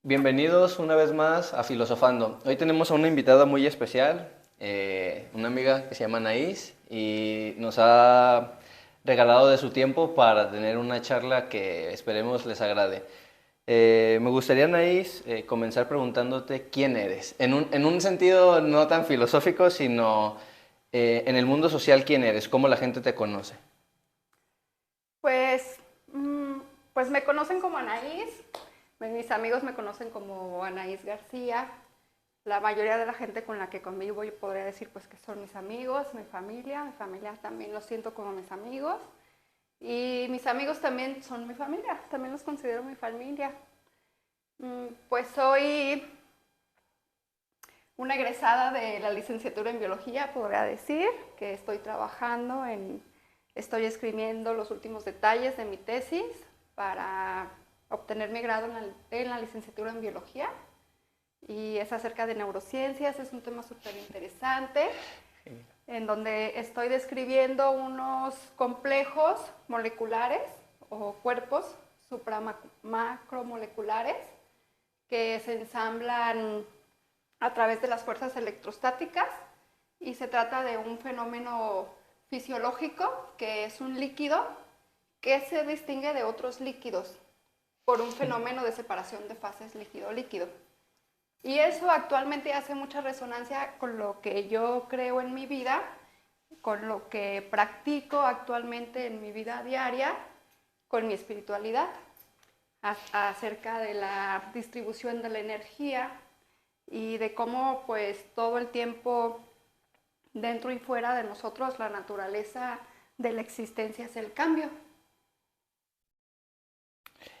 Bienvenidos una vez más a Filosofando. Hoy tenemos a una invitada muy especial, una amiga que se llama Anaís y nos ha regalado de su tiempo para tener una charla que esperemos les agrade. Me gustaría, Anaís, comenzar preguntándote quién eres, en un sentido no tan filosófico, sino en el mundo social, quién eres, cómo la gente te conoce. Pues, pues me conocen como Anaís, mis amigos me conocen como Anaís García, la mayoría de la gente con la que convivo yo podría decir pues que son mis amigos, mi familia también los siento como mis amigos y mis amigos también son mi familia, también los considero mi familia. Pues soy una egresada de la licenciatura en biología, podría decir, que estoy escribiendo los últimos detalles de mi tesis para obtener mi grado en la licenciatura en biología. Y es acerca de neurociencias, es un tema súper interesante, en donde estoy describiendo unos complejos moleculares o cuerpos supramacromoleculares que se ensamblan a través de las fuerzas electrostáticas y se trata de un fenómeno fisiológico que es un líquido que se distingue de otros líquidos por un fenómeno de separación de fases líquido-líquido. Y eso actualmente hace mucha resonancia con lo que yo creo en mi vida, con lo que practico actualmente en mi vida diaria, con mi espiritualidad, acerca de la distribución de la energía y de cómo pues todo el tiempo dentro y fuera de nosotros la naturaleza de la existencia es el cambio.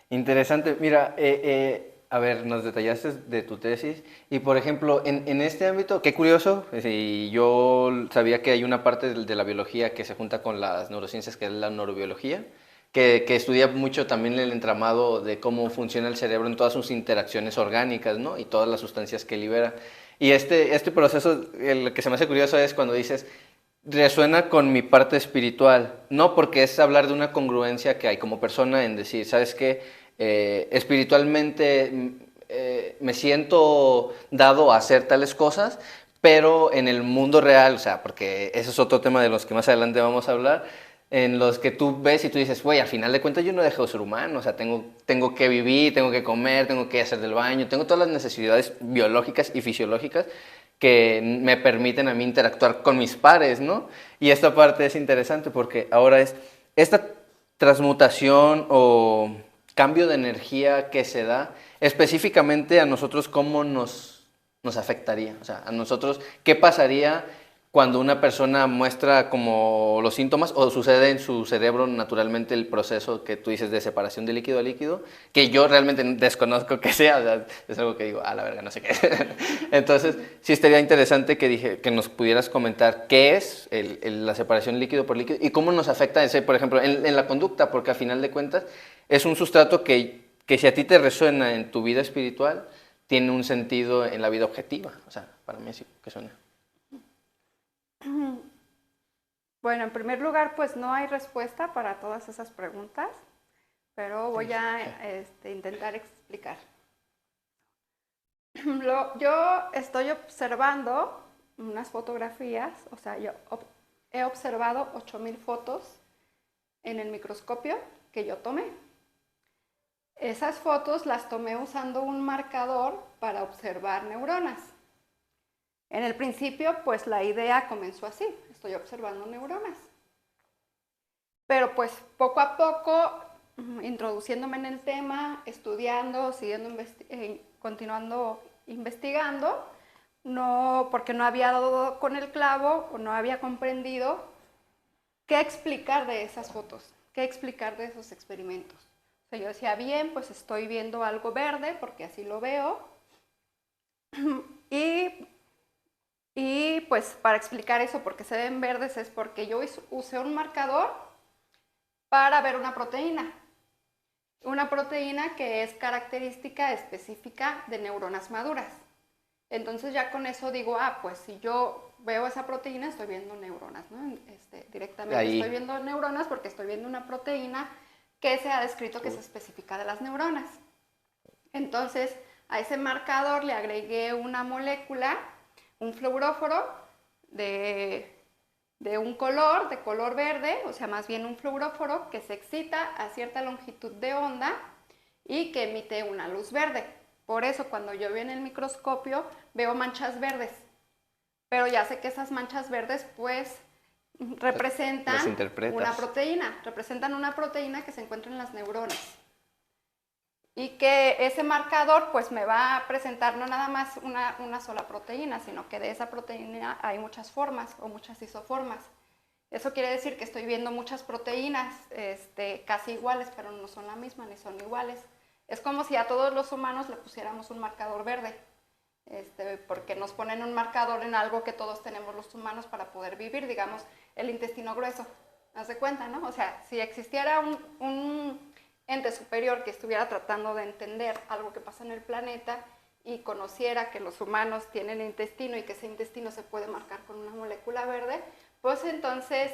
Interesante. Mira, a ver, nos detallaste de tu tesis y, por ejemplo, en este ámbito, qué curioso, y yo sabía que hay una parte de la biología que se junta con las neurociencias, que es la neurobiología, que estudia mucho también el entramado de cómo funciona el cerebro en todas sus interacciones orgánicas, ¿no? Y todas las sustancias que libera. Y este proceso, el que se me hace curioso es cuando dices, resuena con mi parte espiritual, no porque es hablar de una congruencia que hay como persona en decir, ¿sabes qué? Espiritualmente me siento dado a hacer tales cosas, pero en el mundo real, o sea, porque ese es otro tema de los que más adelante vamos a hablar, en los que tú ves y tú dices, güey, al final de cuentas yo no dejo de ser humano, o sea, tengo que vivir, tengo que comer, tengo que hacer del baño, tengo todas las necesidades biológicas y fisiológicas que me permiten a mí interactuar con mis pares, ¿no? Y esta parte es interesante porque ahora es esta transmutación o cambio de energía que se da, específicamente a nosotros, ¿cómo nos afectaría? O sea, a nosotros, ¿qué pasaría cuando una persona muestra como los síntomas o sucede en su cerebro naturalmente el proceso que tú dices de separación de líquido a líquido, que yo realmente desconozco que sea, o sea, es algo que digo, a la verga, no sé qué. Entonces, sí estaría interesante que nos pudieras comentar qué es la separación líquido por líquido y cómo nos afecta ese, por ejemplo, en la conducta, porque a final de cuentas es un sustrato que si a ti te resuena en tu vida espiritual, tiene un sentido en la vida objetiva. O sea, para mí sí que suena. Bueno, en primer lugar, pues no hay respuesta para todas esas preguntas, pero voy a intentar explicar. Yo estoy observando unas fotografías, o sea, he observado 8000 fotos en el microscopio que yo tomé. Esas fotos las tomé usando un marcador para observar neuronas. En el principio, pues la idea comenzó así, estoy observando neuronas. Pero pues poco a poco, introduciéndome en el tema, estudiando, continuando investigando, no, porque no había dado con el clavo o no había comprendido qué explicar de esas fotos, qué explicar de esos experimentos. O sea, yo decía, bien, pues estoy viendo algo verde porque así lo veo. Y, y pues para explicar eso, porque se ven verdes, es porque yo usé un marcador para ver una proteína que es característica específica de neuronas maduras. Entonces ya con eso digo, pues si yo veo esa proteína, estoy viendo neuronas, ¿no? Directamente estoy Ahí. viendo neuronas porque estoy viendo una proteína que se ha descrito que es específica de las neuronas. Entonces, A ese marcador le agregué una molécula, un fluoróforo de un color, de color verde, o sea, más bien un fluoróforo que se excita a cierta longitud de onda y que emite una luz verde. Por eso cuando yo veo en el microscopio veo manchas verdes, pero ya sé que esas manchas verdes pues representan una proteína que se encuentra en las neuronas. Y que ese marcador pues me va a presentar no nada más una sola proteína, sino que de esa proteína hay muchas formas o muchas isoformas. Eso quiere decir que estoy viendo muchas proteínas casi iguales, pero no son la misma ni son iguales. Es como si a todos los humanos le pusiéramos un marcador verde, porque nos ponen un marcador en algo que todos tenemos los humanos para poder vivir, digamos, el intestino grueso. ¿Haz de cuenta, no? O sea, si existiera un ente superior que estuviera tratando de entender algo que pasa en el planeta y conociera que los humanos tienen intestino y que ese intestino se puede marcar con una molécula verde, pues entonces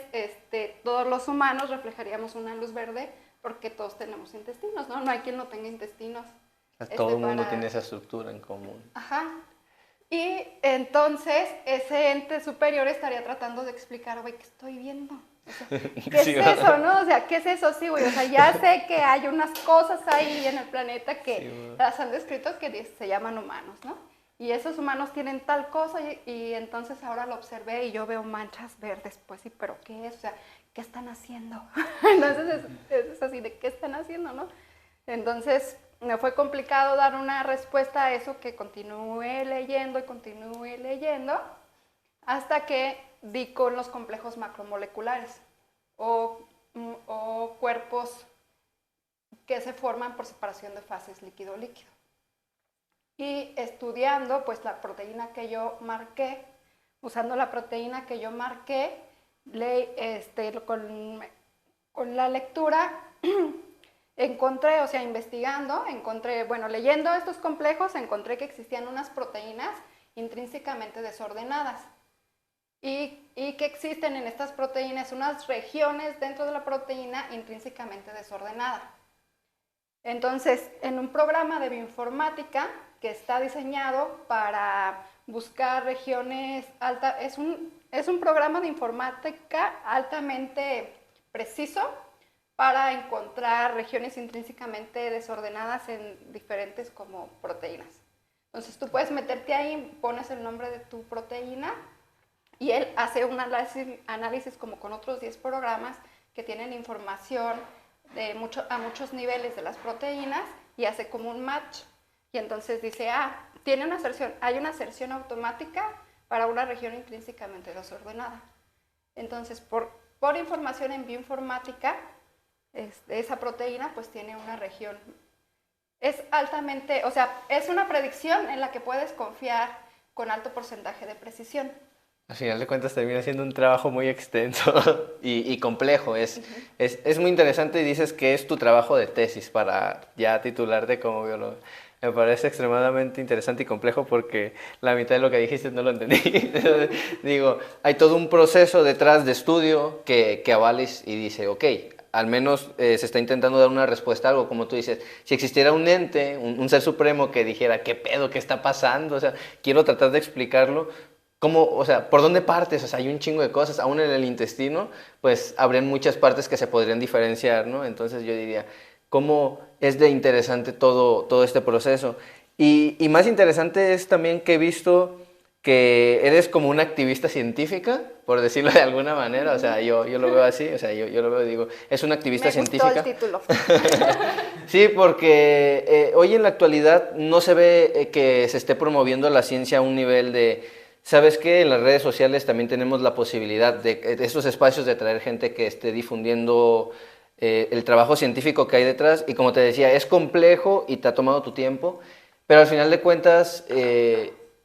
todos los humanos reflejaríamos una luz verde porque todos tenemos intestinos, ¿no? No hay quien no tenga intestinos. Todo el mundo tiene esa estructura en común. Ajá. Y entonces ese ente superior estaría tratando de explicar, güey, ¿qué estoy viendo? O sea, ¿qué Sí, es eso, no? O sea, ¿qué es eso? Sí, güey, o sea, ya sé que hay unas cosas ahí en el planeta que sí, las han descrito que se llaman humanos, ¿no? Y esos humanos tienen tal cosa y entonces ahora lo observé y yo veo manchas verdes, pues sí, pero ¿qué es? O sea, ¿qué están haciendo? Entonces es así de ¿qué están haciendo, no? Entonces me fue complicado dar una respuesta a eso, que continué leyendo hasta que di con los complejos macromoleculares o cuerpos que se forman por separación de fases líquido-líquido. Y estudiando pues la proteína que yo marqué, usando la proteína que yo marqué, con la lectura encontré, o sea, investigando, leyendo estos complejos, encontré que existían unas proteínas intrínsecamente desordenadas y que existen en estas proteínas unas regiones dentro de la proteína intrínsecamente desordenadas. Entonces, en un programa de bioinformática que está diseñado para buscar regiones altas, es un programa de informática altamente preciso para encontrar regiones intrínsecamente desordenadas en diferentes como proteínas. Entonces tú puedes meterte ahí, pones el nombre de tu proteína y él hace un análisis como con otros 10 programas que tienen información a muchos niveles de las proteínas y hace como un match. Y entonces dice, hay una aserción automática para una región intrínsecamente desordenada. Entonces, por información en bioinformática, esa proteína pues tiene una región. Es altamente, o sea, es una predicción en la que puedes confiar con alto porcentaje de precisión. Al final de cuentas termina siendo un trabajo muy extenso y complejo. Es muy interesante y dices que es tu trabajo de tesis para ya titularte como biólogo. Me parece extremadamente interesante y complejo porque la mitad de lo que dijiste no lo entendí. Digo, hay todo un proceso detrás de estudio que avales y dice, ok, al menos se está intentando dar una respuesta a algo, como tú dices, si existiera un ente, un ser supremo que dijera, ¿qué pedo? ¿Qué está pasando? O sea, quiero tratar de explicarlo. ¿Cómo, o sea, por dónde partes? O sea, hay un chingo de cosas, aún en el intestino, pues habrían muchas partes que se podrían diferenciar, ¿no? Entonces yo diría, ¿cómo es de interesante todo este proceso? Y más interesante es también que he visto que eres como una activista científica, por decirlo de alguna manera, o sea, yo lo veo así, o sea, yo lo veo y digo, es una activista científica. Me gustó el título. Sí, porque hoy en la actualidad no se ve que se esté promoviendo la ciencia a un nivel de... ¿Sabes qué? En las redes sociales también tenemos la posibilidad de estos espacios de traer gente que esté difundiendo el trabajo científico que hay detrás. Y como te decía, es complejo y te ha tomado tu tiempo, pero al final de cuentas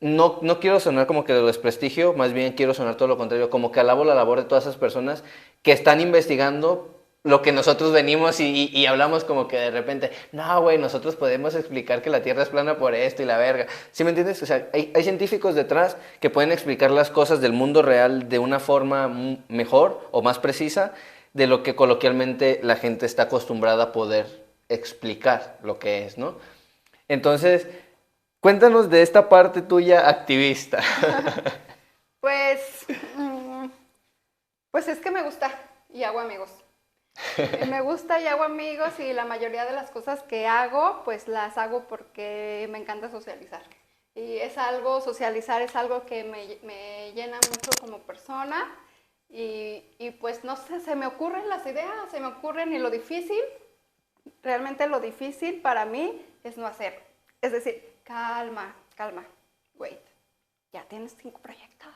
no quiero sonar como que de desprestigio, más bien quiero sonar todo lo contrario, como que alabo la labor de todas esas personas que están investigando lo que nosotros venimos y hablamos como que de repente, no, güey, nosotros podemos explicar que la Tierra es plana por esto y la verga. ¿Sí me entiendes? O sea, hay científicos detrás que pueden explicar las cosas del mundo real de una forma mejor o más precisa de lo que coloquialmente la gente está acostumbrada a poder explicar lo que es, ¿no? Entonces, Cuéntanos de esta parte tuya activista. Pues, pues es que me gusta y hago amigos. Me gusta y hago amigos y la mayoría de las cosas que hago, pues las hago porque me encanta socializar. Y es algo, socializar es algo que me llena mucho como persona y pues no sé, se me ocurren las ideas, se me ocurren y lo difícil, realmente lo difícil para mí es no hacer. Es decir, calma, calma, wait, ya tienes 5 proyectos.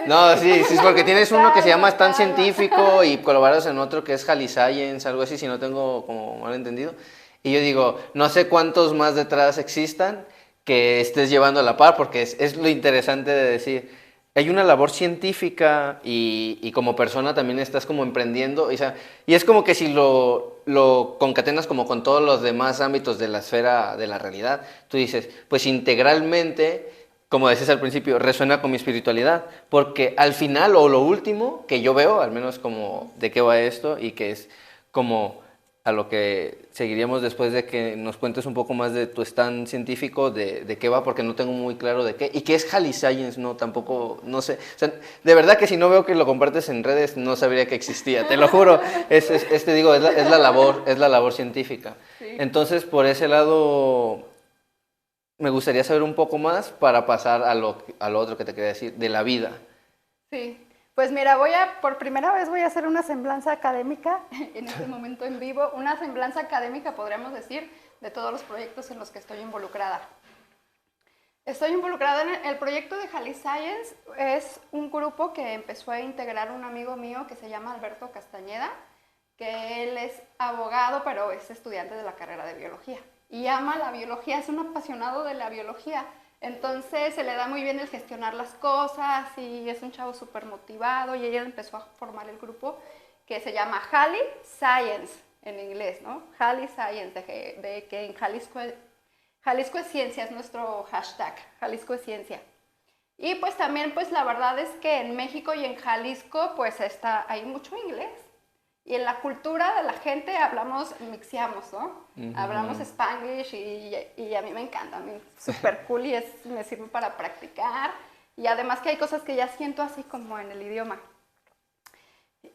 No, sí, sí, es porque tienes uno que se llama Stand Calma. Científico y colaboras en otro que es Jali Science, algo así, si no tengo como mal entendido. Y yo digo, no sé cuántos más detrás existan que estés llevando a la par, porque es lo interesante de decir, hay una labor científica y como persona también estás como emprendiendo, o sea, y es como que si lo concatenas como con todos los demás ámbitos de la esfera de la realidad, tú dices, pues integralmente como decías al principio, resuena con mi espiritualidad, porque al final o lo último que yo veo, al menos como de qué va esto y que es como a lo que seguiríamos después de que nos cuentes un poco más de tu stand científico, de qué va, porque no tengo muy claro de qué, y qué es Jali Science, no, tampoco, no sé, o sea, de verdad que si no veo que lo compartes en redes, no sabría que existía, te lo juro, te digo, es la labor científica. Sí. Entonces, por ese lado me gustaría saber un poco más para pasar a lo otro que te quería decir, de la vida. Sí, pues mira, por primera vez voy a hacer una semblanza académica, en este momento en vivo, una semblanza académica, podríamos decir, de todos los proyectos en los que estoy involucrada. Estoy involucrada en el proyecto de Jali Science, es un grupo que empezó a integrar un amigo mío que se llama Alberto Castañeda, que él es abogado, pero es estudiante de la carrera de biología. Y ama la biología, es un apasionado de la biología. Entonces se le da muy bien el gestionar las cosas y es un chavo súper motivado y ella empezó a formar el grupo que se llama Jali Science en inglés, ¿no? Jali Science, de que en Jalisco es ciencia, es nuestro hashtag, Jalisco es ciencia. Y pues también pues la verdad es que en México y en Jalisco pues hay mucho inglés. Y en la cultura de la gente mixiamos, ¿no? Hablamos Spanglish y a mí me encanta, a mí súper cool y me sirve para practicar. Y además que hay cosas que ya siento así como en el idioma.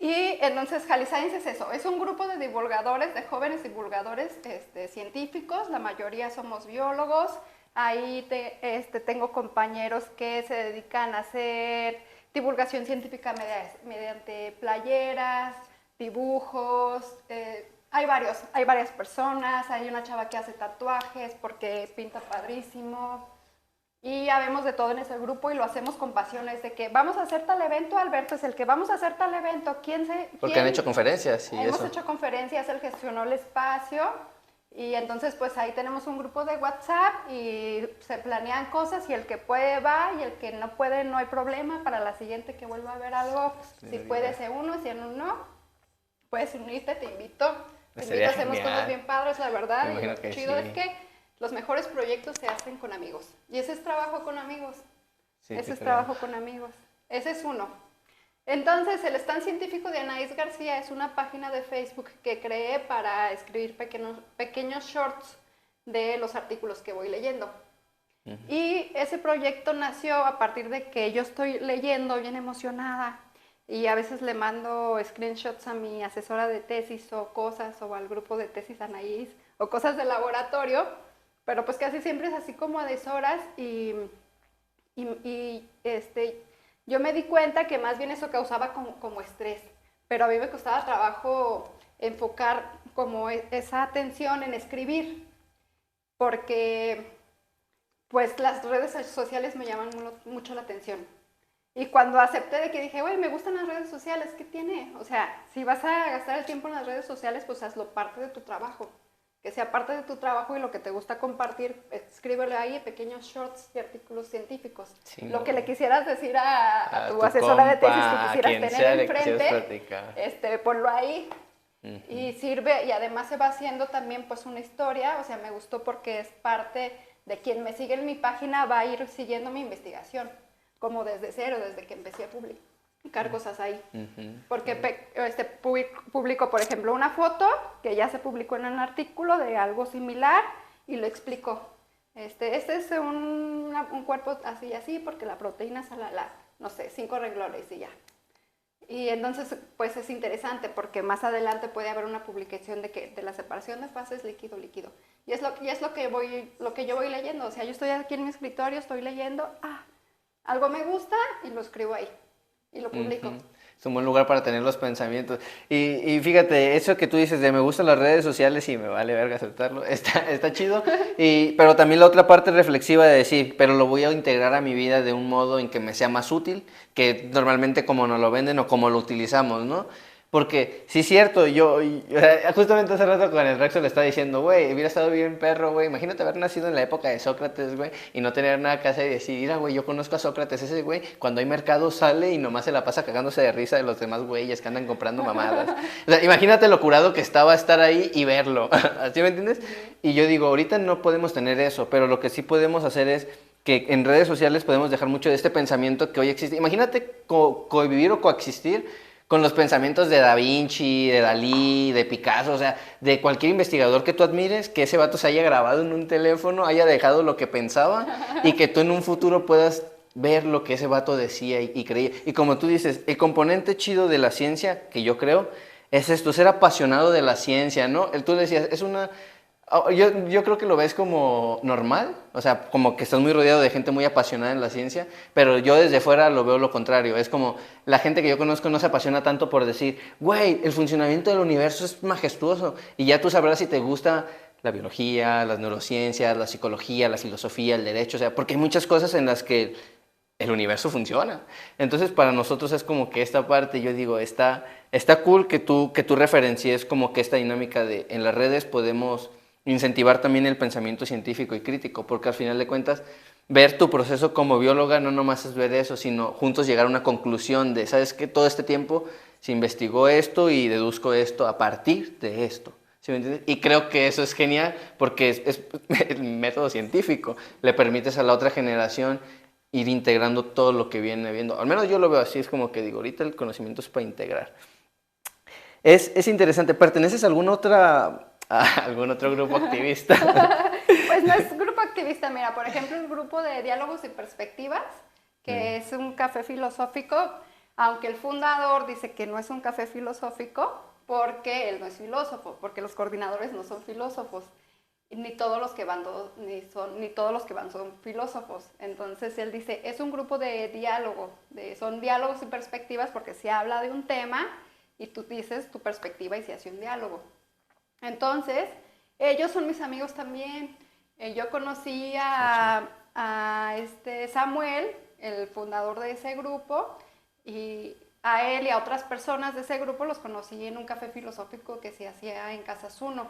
Y entonces Jali Science es eso, es un grupo de divulgadores, de jóvenes divulgadores científicos, la mayoría somos biólogos. Ahí tengo compañeros que se dedican a hacer divulgación científica mediante playeras, dibujos, hay varias personas, hay una chava que hace tatuajes porque pinta padrísimo y habemos de todo en ese grupo y lo hacemos con pasiones de que vamos a hacer tal evento, Alberto es el que vamos a hacer tal evento, Porque han hecho conferencias y hemos eso. hecho conferencias, él gestionó el espacio y entonces pues ahí tenemos un grupo de WhatsApp y se planean cosas y el que puede va y el que no puede no hay problema, para la siguiente que vuelva a ver algo, pues, si puede se uno, si no, no. Puedes unirte, te invito, hacemos cosas bien padres, la verdad, y lo chido es que los mejores proyectos se hacen con amigos, y ese es trabajo con amigos, trabajo con amigos, ese es uno. Entonces, el stand científico de Anaís García es una página de Facebook que creé para escribir pequeños shorts de los artículos que voy leyendo. Y ese proyecto nació a partir de que yo estoy leyendo bien emocionada, y a veces le mando screenshots a mi asesora de tesis o cosas, o al grupo de tesis Anaís, o cosas de laboratorio, pero pues casi siempre es así como a deshoras y yo me di cuenta que más bien eso causaba como estrés, pero a mí me costaba trabajo enfocar como esa atención en escribir, porque pues las redes sociales me llaman mucho la atención. Y cuando acepté de que dije, güey, me gustan las redes sociales, ¿qué tiene? O sea, si vas a gastar el tiempo en las redes sociales, pues hazlo parte de tu trabajo. Que sea parte de tu trabajo y lo que te gusta compartir, escríbele ahí pequeños shorts y artículos científicos. Sí, lo que le quisieras decir a tu asesora de tesis que quisieras tener enfrente, ponlo ahí. Y sirve, y además se va haciendo también pues una historia, o sea, me gustó porque es parte de quien me sigue en mi página, va a ir siguiendo mi investigación. Como desde cero, desde que empecé a publicar cosas ahí. Porque publico, por ejemplo, una foto que ya se publicó en un artículo de algo similar y lo explico. Este es un cuerpo así y así porque la proteína es no sé, 5 renglones y ya. Y entonces, pues es interesante porque más adelante puede haber una publicación de la separación de fases líquido-líquido. Y es lo que yo voy leyendo. O sea, yo estoy aquí en mi escritorio, estoy leyendo, algo me gusta y lo escribo ahí y lo publico. Es un buen lugar para tener los pensamientos. Y fíjate, eso que tú dices de me gustan las redes sociales y me vale verga aceptarlo, está chido. Pero también la otra parte reflexiva de decir, pero lo voy a integrar a mi vida de un modo en que me sea más útil que normalmente como nos lo venden o como lo utilizamos, ¿no? Porque sí es cierto, justamente hace rato con el Rexo le estaba diciendo, güey, hubiera estado bien perro, güey, imagínate haber nacido en la época de Sócrates, güey, y no tener nada que hacer y decir, mira, güey, yo conozco a Sócrates, ese güey, cuando hay mercado sale y nomás se la pasa cagándose de risa de los demás güeyes que andan comprando mamadas. O sea, imagínate lo curado que estaba estar ahí y verlo, ¿así me entiendes? Y yo digo, ahorita no podemos tener eso, pero lo que sí podemos hacer es que en redes sociales podemos dejar mucho de este pensamiento que hoy existe. Imagínate convivir o coexistir con los pensamientos de Da Vinci, de Dalí, de Picasso, o sea, de cualquier investigador que tú admires, que ese vato se haya grabado en un teléfono, haya dejado lo que pensaba y que tú en un futuro puedas ver lo que ese vato decía y creía. Y como tú dices, el componente chido de la ciencia, que yo creo, es esto, ser apasionado de la ciencia, ¿no? Tú decías, es una... Yo creo que lo ves como normal, o sea, como que estás muy rodeado de gente muy apasionada en la ciencia, pero yo desde fuera lo veo lo contrario. Es como la gente que yo conozco no se apasiona tanto por decir, güey, el funcionamiento del universo es majestuoso y ya tú sabrás si te gusta la biología, las neurociencias, la psicología, la filosofía, el derecho, o sea, porque hay muchas cosas en las que el universo funciona. Entonces, para nosotros es como que esta parte, yo digo, está cool que tú referencies como que esta dinámica de en las redes podemos incentivar también el pensamiento científico y crítico, porque al final de cuentas, ver tu proceso como bióloga no nomás es ver eso, sino juntos llegar a una conclusión de, ¿sabes qué? Todo este tiempo se investigó esto y deduzco esto a partir de esto. ¿Sí me entiendes? Y creo que eso es genial porque es el método científico. Le permites a la otra generación ir integrando todo lo que viene viendo. Al menos yo lo veo así, es como que digo, ahorita el conocimiento es para integrar. Es interesante. ¿Perteneces a algún otro grupo activista? Pues no es grupo activista, mira, por ejemplo, el grupo de diálogos y perspectivas, que es un café filosófico, aunque el fundador dice que no es un café filosófico, porque él no es filósofo, porque los coordinadores no son filósofos, ni todos los que van son filósofos. Entonces él dice, es un grupo de diálogo, son diálogos y perspectivas porque se habla de un tema y tú dices tu perspectiva y se hace un diálogo. Entonces, ellos son mis amigos también. Yo conocí a Samuel, el fundador de ese grupo, y a él y a otras personas de ese grupo los conocí en un café filosófico que se hacía en Casas Uno.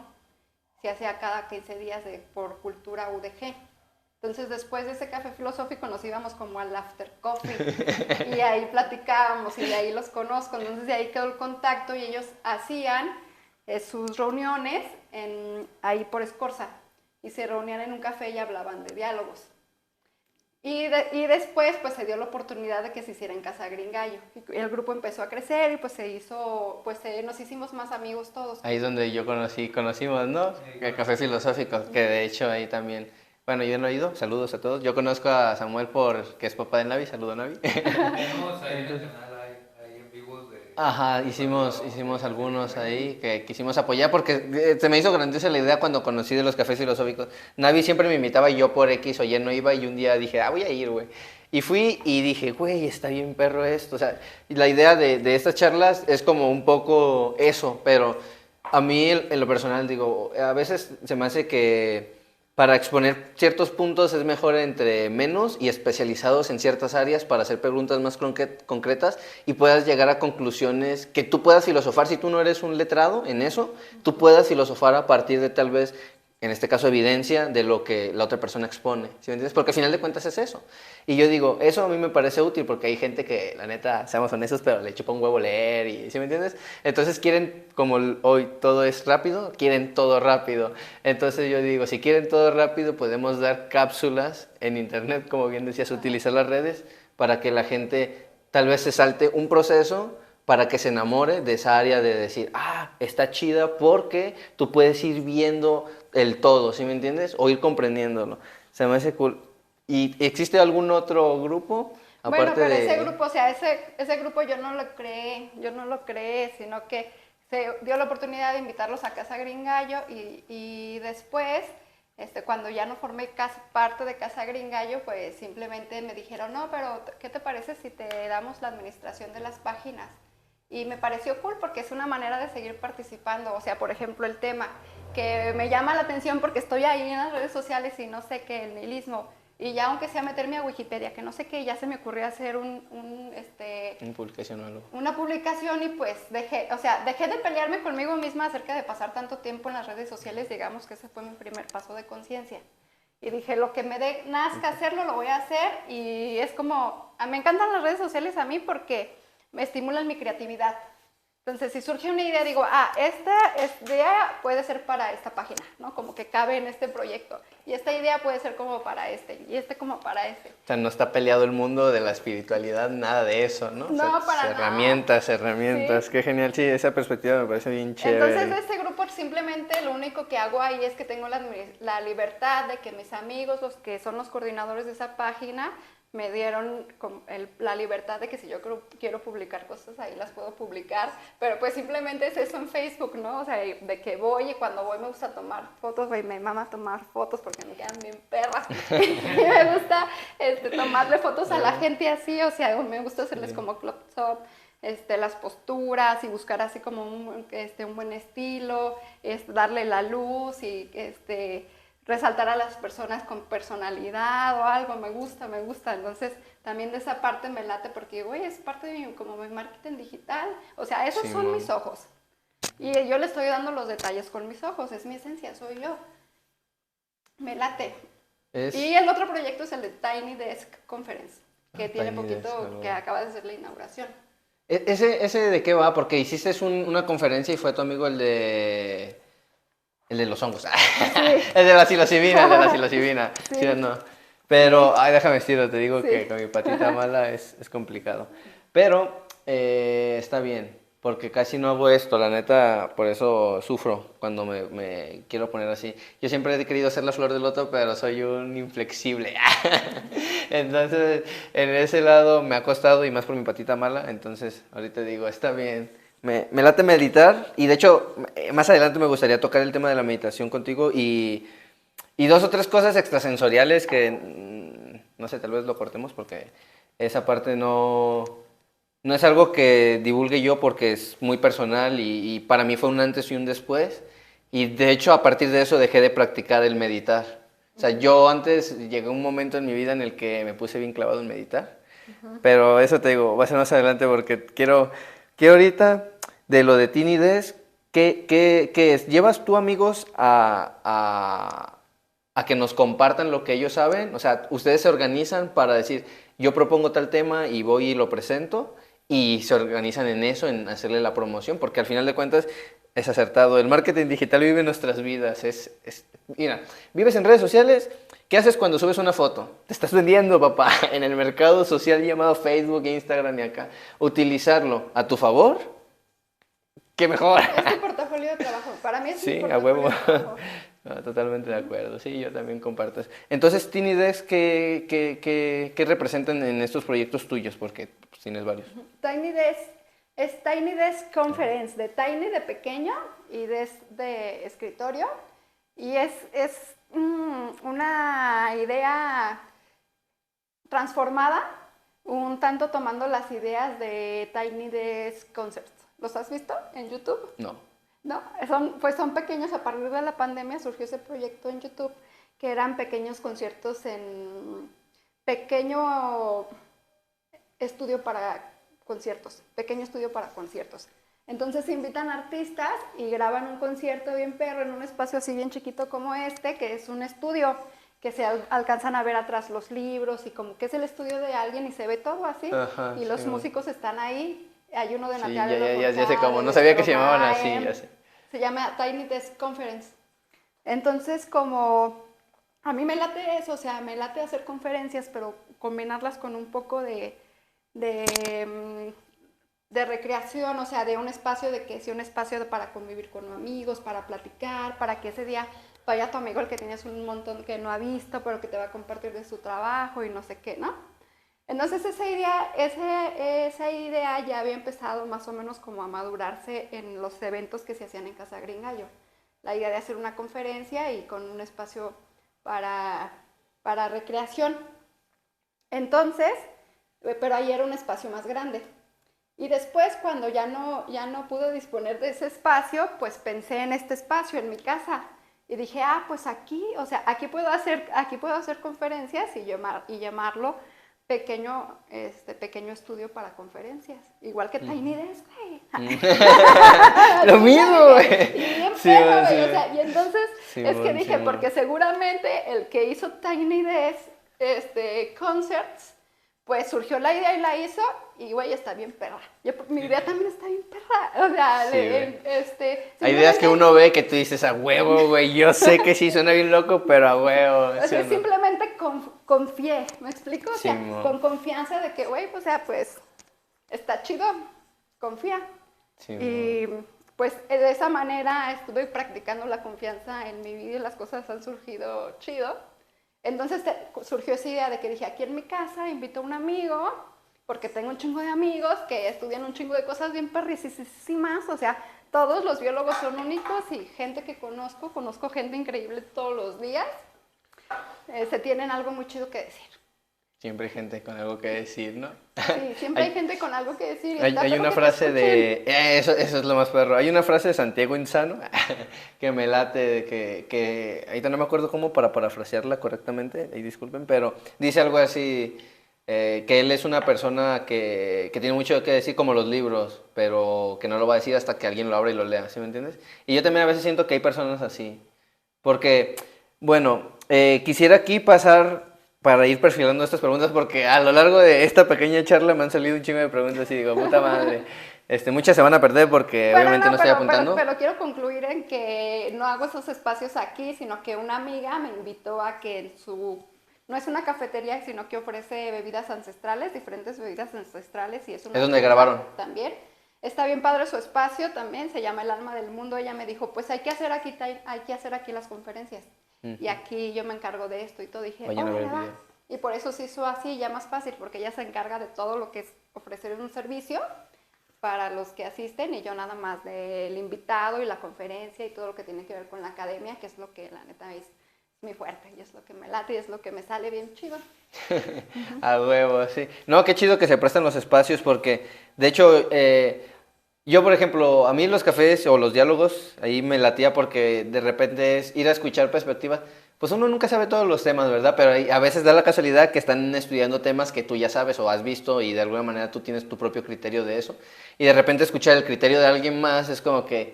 Se hacía cada 15 días por Cultura UDG. Entonces, después de ese café filosófico nos íbamos como al after coffee y ahí platicábamos y de ahí los conozco. Entonces, de ahí quedó el contacto y ellos hacían sus reuniones ahí por Escorza y se reunían en un café y hablaban de diálogos. Y después pues se dio la oportunidad de que se hiciera en Casa Gringallo. Y el grupo empezó a crecer y pues nos hicimos más amigos todos. Ahí es donde conocimos, ¿no? El café filosófico, que de hecho ahí también, bueno, yo no he ido, saludos a todos. Yo conozco a Samuel que es papá de Navi, saludo Navi. Tenemos ahí en el canal, hay en vivos de... Ajá, hicimos algunos ahí que quisimos apoyar porque se me hizo grandiosa la idea cuando conocí de los cafés filosóficos. Navi siempre me invitaba y yo por X o Y no iba y un día dije, voy a ir, güey. Y fui y dije, güey, está bien perro esto. O sea, la idea de estas charlas es como un poco eso, pero a mí en lo personal digo, a veces se me hace que para exponer ciertos puntos es mejor entre menos y especializados en ciertas áreas para hacer preguntas más concretas y puedas llegar a conclusiones que tú puedas filosofar. Si tú no eres un letrado en eso, tú puedas filosofar a partir de tal vez, en este caso, evidencia de lo que la otra persona expone. ¿Sí me entiendes? Porque al final de cuentas es eso. Y yo digo, eso a mí me parece útil porque hay gente que, la neta, seamos honestos, pero le chupa un huevo leer y ¿sí me entiendes? Entonces quieren, como hoy todo es rápido, quieren todo rápido. Entonces yo digo, si quieren todo rápido, podemos dar cápsulas en internet, como bien decías, utilizar las redes para que la gente tal vez se salte un proceso para que se enamore de esa área de decir, está chida porque tú puedes ir viendo el todo, ¿sí me entiendes? O ir comprendiéndolo. Se me hace cool. ¿Y existe algún otro grupo? Bueno, Aparte pero de... ese grupo, o sea, ese grupo yo no lo creé, sino que se dio la oportunidad de invitarlos a Casa Gringallo y después, cuando ya no formé parte de Casa Gringallo, pues simplemente me dijeron, no, pero ¿qué te parece si te damos la administración de las páginas? Y me pareció cool porque es una manera de seguir participando, o sea, por ejemplo, el tema que me llama la atención porque estoy ahí en las redes sociales y no sé qué, el nihilismo. Y ya aunque sea meterme a Wikipedia, que no sé qué, ya se me ocurrió hacer Una publicación o algo. una publicación y pues dejé de pelearme conmigo misma acerca de pasar tanto tiempo en las redes sociales, digamos que ese fue mi primer paso de conciencia. Y dije, lo que me nazca hacerlo, lo voy a hacer y es como, me encantan las redes sociales a mí porque me estimulan mi creatividad. Entonces, si surge una idea, digo, esta idea puede ser para esta página, ¿no? Como que cabe en este proyecto. Y esta idea puede ser como para y como para este. O sea, no está peleado el mundo de la espiritualidad, nada de eso, ¿no? No, O sea, para nada. herramientas. Sí. Qué genial. Sí, esa perspectiva me parece bien chévere. Entonces, este grupo simplemente lo único que hago ahí es que tengo la libertad de que mis amigos, los que son los coordinadores de esa página, me dieron la libertad de que si yo quiero publicar cosas ahí las puedo publicar, pero pues simplemente es eso en Facebook, ¿no? O sea, de que voy y cuando voy me gusta tomar fotos, güey, me mama tomar fotos porque me quedan bien perras y me gusta tomarle fotos a la gente así, o sea, me gusta hacerles como close-up, las posturas y buscar así como un buen estilo, darle la luz y resaltar a las personas con personalidad o algo, me gusta, entonces también de esa parte me late porque, güey, es parte de como mi marketing digital, o sea, esos son mis ojos, y yo le estoy dando los detalles con mis ojos, es mi esencia, soy yo, me late. Y el otro proyecto es el de Tiny Desk Conference, que tiene poquito, que acaba de ser la inauguración. ¿Ese de qué va? Porque hiciste una conferencia y fue tu amigo el de los hongos. Sí. El de la psilocibina, Sí. ¿sí o no? Pero, déjame decirlo, te digo Sí. que con mi patita mala es complicado. Pero está bien, porque casi no hago esto, la neta, por eso sufro cuando me quiero poner así. Yo siempre he querido hacer la flor de loto, pero soy un inflexible. Entonces, en ese lado me ha costado, y más por mi patita mala, entonces ahorita digo, está bien. Me late meditar, y de hecho, más adelante me gustaría tocar el tema de la meditación contigo y 2 o 3 cosas extrasensoriales que, no sé, tal vez lo cortemos porque esa parte no es algo que divulgue yo porque es muy personal y para mí fue un antes y un después. Y de hecho, a partir de eso dejé de practicar el meditar. O sea, yo antes llegué a un momento en mi vida en el que me puse bien clavado en meditar, pero eso te digo, va a ser más adelante porque quiero ahorita de lo de Tiny Desk, ¿qué es? ¿Llevas tú amigos a que nos compartan lo que ellos saben? O sea, ustedes se organizan para decir, yo propongo tal tema y voy y lo presento, y se organizan en eso, en hacerle la promoción, porque al final de cuentas es acertado. El marketing digital vive nuestras vidas. Mira, vives en redes sociales. ¿Qué haces cuando subes una foto? Te estás vendiendo, papá, en el mercado social llamado Facebook, Instagram y acá. Utilizarlo a tu favor, ¿qué mejor? Es tu portafolio de trabajo. Para mí es sí, un a huevo. portafolio de trabajo. No, totalmente de acuerdo. Sí, yo también comparto eso. Entonces, Tiny Desk, ¿qué representan en estos proyectos tuyos? Porque pues, tienes varios. Tiny Desk es Tiny Desk Conference, de Tiny de pequeño y Desk de escritorio. Y es una idea transformada, un tanto tomando las ideas de Tiny Desk Concerts. ¿Los has visto en YouTube? No. No, son pequeños, a partir de la pandemia surgió ese proyecto en YouTube, que eran pequeños conciertos pequeño estudio para conciertos. Entonces se invitan artistas y graban un concierto bien perro en un espacio así bien chiquito como que es un estudio, que se alcanzan a ver atrás los libros y como que es el estudio de alguien y se ve todo así. Ajá, y los músicos están ahí. Hay uno de Natalia. Ya sé cómo, no sabía que se llamaban así, ya sé. Se llama Tiny Desk Conference. Entonces, como a mí me late eso, o sea, me late hacer conferencias, pero combinarlas con un poco de recreación, o sea, de un espacio para convivir con amigos, para platicar, para que ese día vaya tu amigo el que tienes un montón que no ha visto, pero que te va a compartir de su trabajo y no sé qué, ¿no? Entonces esa idea ya había empezado más o menos como a madurarse en los eventos que se hacían en Casa Gringallo. La idea de hacer una conferencia y con un espacio para recreación. Entonces, pero ahí era un espacio más grande. Y después, cuando ya no pude disponer de ese espacio, pues pensé en este espacio, en mi casa. Y dije, pues aquí, o sea, aquí puedo hacer conferencias y llamarlo pequeño estudio para conferencias. Igual que Tiny Desk, güey. Lo mismo, güey. Sí, o sea, y entonces es que dije, porque seguramente el que hizo Tiny Desk, concerts, pues surgió la idea y la hizo, y güey, está bien perra. Mi idea también está bien perra. O sea, sí, hay ideas que uno ve que tú dices, a huevo, güey, yo sé que sí suena bien loco, pero a huevo. O sea, simplemente confié, ¿me explico? O sea, Sí, con confianza de que, güey, o sea, pues, está chido, confía. Sí, y pues de esa manera estuve practicando la confianza en mi vida y las cosas han surgido chido. Entonces surgió esa idea de que dije, aquí en mi casa invito a un amigo, porque tengo un chingo de amigos que estudian un chingo de cosas bien perrísimas, o sea, todos los biólogos son únicos y gente que conozco gente increíble todos los días, se tienen algo muy chido que decir. Siempre hay gente con algo que decir, ¿no? Sí, siempre hay gente con algo que decir. Hay una frase de... Eso es lo más perro. Hay una frase de Santiago Insano que me late, de que ahorita no me acuerdo cómo para parafrasearla correctamente, y disculpen, pero dice algo así, que él es una persona que tiene mucho que decir como los libros, pero que no lo va a decir hasta que alguien lo abra y lo lea, ¿sí me entiendes? Y yo también a veces siento que hay personas así, porque, bueno, quisiera aquí pasar... para ir perfilando estas preguntas, porque a lo largo de esta pequeña charla me han salido un chingo de preguntas y digo, puta madre, muchas se van a perder porque obviamente no estoy apuntando. Pero quiero concluir en que no hago esos espacios aquí, sino que una amiga me invitó a que no es una cafetería, sino que ofrece bebidas ancestrales, diferentes bebidas ancestrales, y es donde grabaron. También. Está bien padre su espacio también, se llama El Alma del Mundo. Ella me dijo, pues hay que hacer aquí las conferencias. Y aquí yo me encargo de esto y todo. Dije, va. Y por eso se hizo así, ya más fácil, porque ella se encarga de todo lo que es ofrecer un servicio para los que asisten, y yo nada más del invitado y la conferencia y todo lo que tiene que ver con la academia, que es lo que la neta es mi fuerte, y es lo que me late y es lo que me sale bien chido. A huevo, sí. No, qué chido que se prestan los espacios, porque de hecho... yo, por ejemplo, a mí los cafés o los diálogos, ahí me latía porque de repente es ir a escuchar perspectivas. Pues uno nunca sabe todos los temas, ¿verdad? Pero a veces da la casualidad que están estudiando temas que tú ya sabes o has visto y de alguna manera tú tienes tu propio criterio de eso. Y de repente escuchar el criterio de alguien más es como que,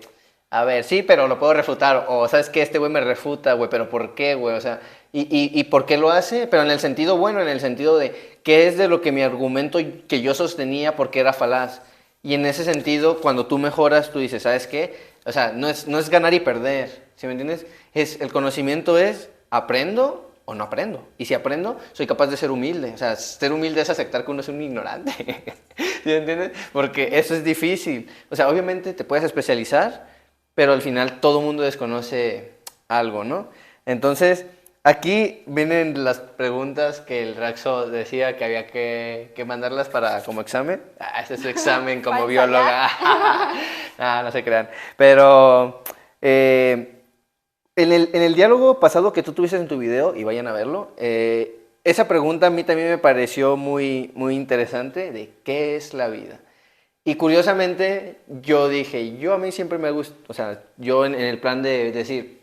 a ver, sí, pero lo puedo refutar. O, ¿sabes qué? Este güey me refuta, güey, pero ¿por qué, güey? O sea, ¿y por qué lo hace? Pero en el sentido bueno, en el sentido de qué es de lo que mi argumento que yo sostenía porque era falaz. Y en ese sentido, cuando tú mejoras, tú dices, ¿sabes qué? O sea, no es ganar y perder, ¿sí me entiendes? El conocimiento es, ¿aprendo o no aprendo? Y si aprendo, soy capaz de ser humilde. O sea, ser humilde es aceptar que uno es un ignorante, ¿sí me entiendes? Porque eso es difícil. O sea, obviamente te puedes especializar, pero al final todo mundo desconoce algo, ¿no? Entonces... aquí vienen las preguntas que el Raxo decía que había que mandarlas para como examen. Ese es su examen como bióloga. No se crean. Pero en el diálogo pasado que tú tuviste en tu video, y vayan a verlo, esa pregunta a mí también me pareció muy, muy interesante, de qué es la vida. Y curiosamente yo dije, a mí siempre me gusta, o sea, yo en el plan de decir,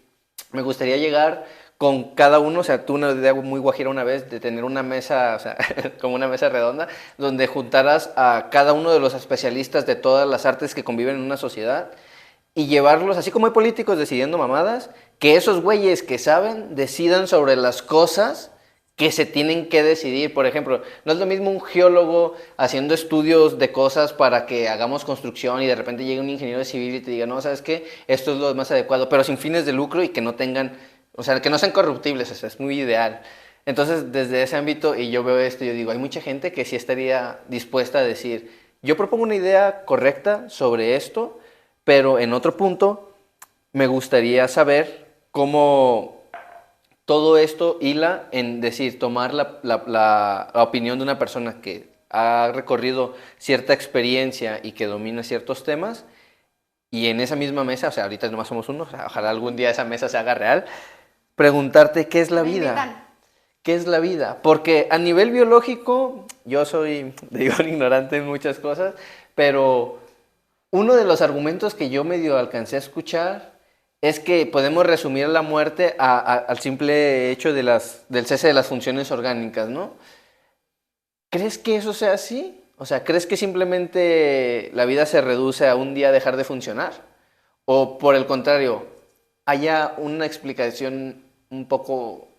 me gustaría llegar... con cada uno, o sea, tuve una idea muy guajira una vez de tener una mesa, o sea, como una mesa redonda, donde juntaras a cada uno de los especialistas de todas las artes que conviven en una sociedad y llevarlos, así como hay políticos decidiendo mamadas, que esos güeyes que saben decidan sobre las cosas que se tienen que decidir. Por ejemplo, no es lo mismo un geólogo haciendo estudios de cosas para que hagamos construcción y de repente llegue un ingeniero civil y te diga, no, ¿sabes qué? Esto es lo más adecuado, pero sin fines de lucro y que no tengan... o sea, que no sean corruptibles, eso es muy ideal. Entonces, desde ese ámbito, y yo veo esto, yo digo, hay mucha gente que sí estaría dispuesta a decir, yo propongo una idea correcta sobre esto, pero en otro punto me gustaría saber cómo todo esto hila en decir, tomar la opinión de una persona que ha recorrido cierta experiencia y que domina ciertos temas, y en esa misma mesa, o sea, ahorita nomás somos uno, o sea, ojalá algún día esa mesa se haga real, preguntarte qué es la Me vida. invitan. ¿Qué es la vida? Porque a nivel biológico, yo soy, digo, ignorante en muchas cosas, pero uno de los argumentos que yo medio alcancé a escuchar es que podemos resumir la muerte al simple hecho de del cese de las funciones orgánicas, ¿no? ¿Crees que eso sea así? O sea, ¿crees que simplemente la vida se reduce a un día dejar de funcionar? ¿O por el contrario, haya una explicación un poco,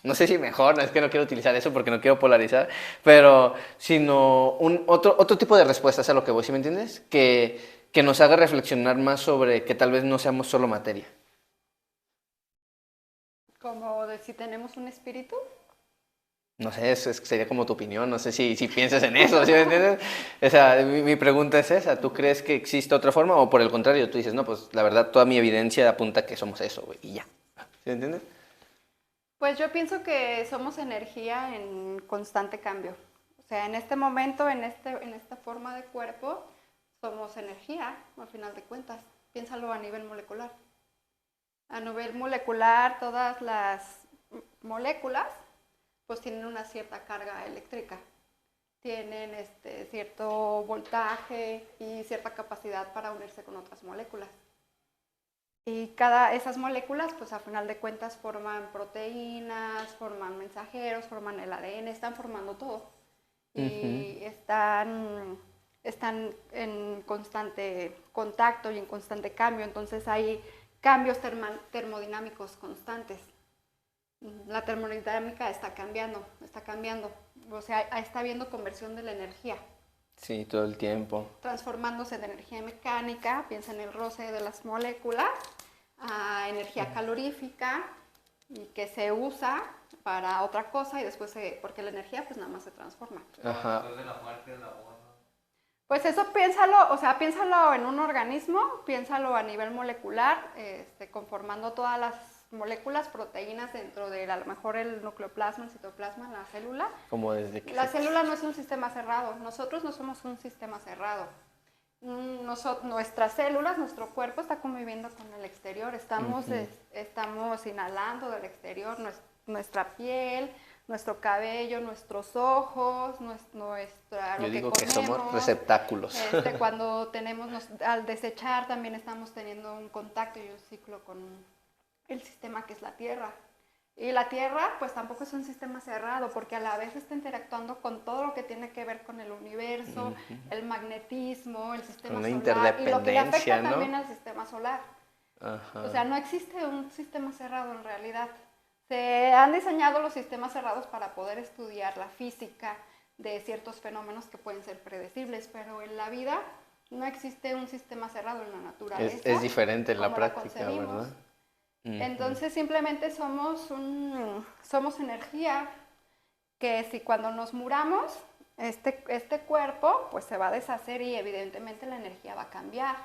no sé si mejor, no es que no quiero utilizar eso porque no quiero polarizar, pero sino otro tipo de respuestas a lo que voy, ¿sí me entiendes? Que nos haga reflexionar más sobre que tal vez no seamos solo materia. Como de si tenemos un espíritu. No sé, sería como tu opinión, no sé si piensas en eso, ¿sí me entiendes? O sea, mi pregunta es esa, ¿tú crees que existe otra forma o por el contrario, tú dices, no, pues la verdad toda mi evidencia apunta a que somos eso, güey, y ya, ¿sí me entiendes? Pues yo pienso que somos energía en constante cambio. O sea, en este momento, en esta forma de cuerpo, somos energía, al final de cuentas. Piénsalo a nivel molecular. A nivel molecular, todas las moléculas pues tienen una cierta carga eléctrica. Tienen cierto voltaje y cierta capacidad para unirse con otras moléculas. Y esas moléculas, pues a final de cuentas forman proteínas, forman mensajeros, forman el ADN, están formando todo. Y están en constante contacto y en constante cambio, entonces hay cambios termodinámicos constantes. La termodinámica está cambiando, o sea, está habiendo conversión de la energía. Sí, todo el tiempo. Transformándose de energía mecánica, piensa en el roce de las moléculas, a energía calorífica y que se usa para otra cosa y después porque la energía pues nada más se transforma. Ajá. Después de la muerte de la bomba. Pues eso piénsalo, o sea, piénsalo en un organismo, piénsalo a nivel molecular, conformando todas las moléculas, proteínas dentro de a lo mejor el nucleoplasma, el citoplasma, la célula. Como desde que La célula no es un sistema cerrado, nosotros no somos un sistema cerrado. Nuestras células, nuestro cuerpo está conviviendo con el exterior, estamos inhalando del exterior, nuestra piel, nuestro cabello, nuestros ojos, Yo digo que somos receptáculos. Cuando al desechar también estamos teniendo un contacto y un ciclo con el sistema que es la Tierra. Y la Tierra pues tampoco es un sistema cerrado porque a la vez está interactuando con todo lo que tiene que ver con el universo, el magnetismo, el sistema Una solar y lo que le afecta, ¿no? también al sistema solar. Ajá. O sea, no existe un sistema cerrado en realidad. Se han diseñado los sistemas cerrados para poder estudiar la física de ciertos fenómenos que pueden ser predecibles, pero en la vida no existe un sistema cerrado en la naturaleza. Es diferente en la como práctica, concebimos. ¿verdad? Entonces simplemente somos energía que si cuando nos muramos, este cuerpo pues se va a deshacer y evidentemente la energía va a cambiar.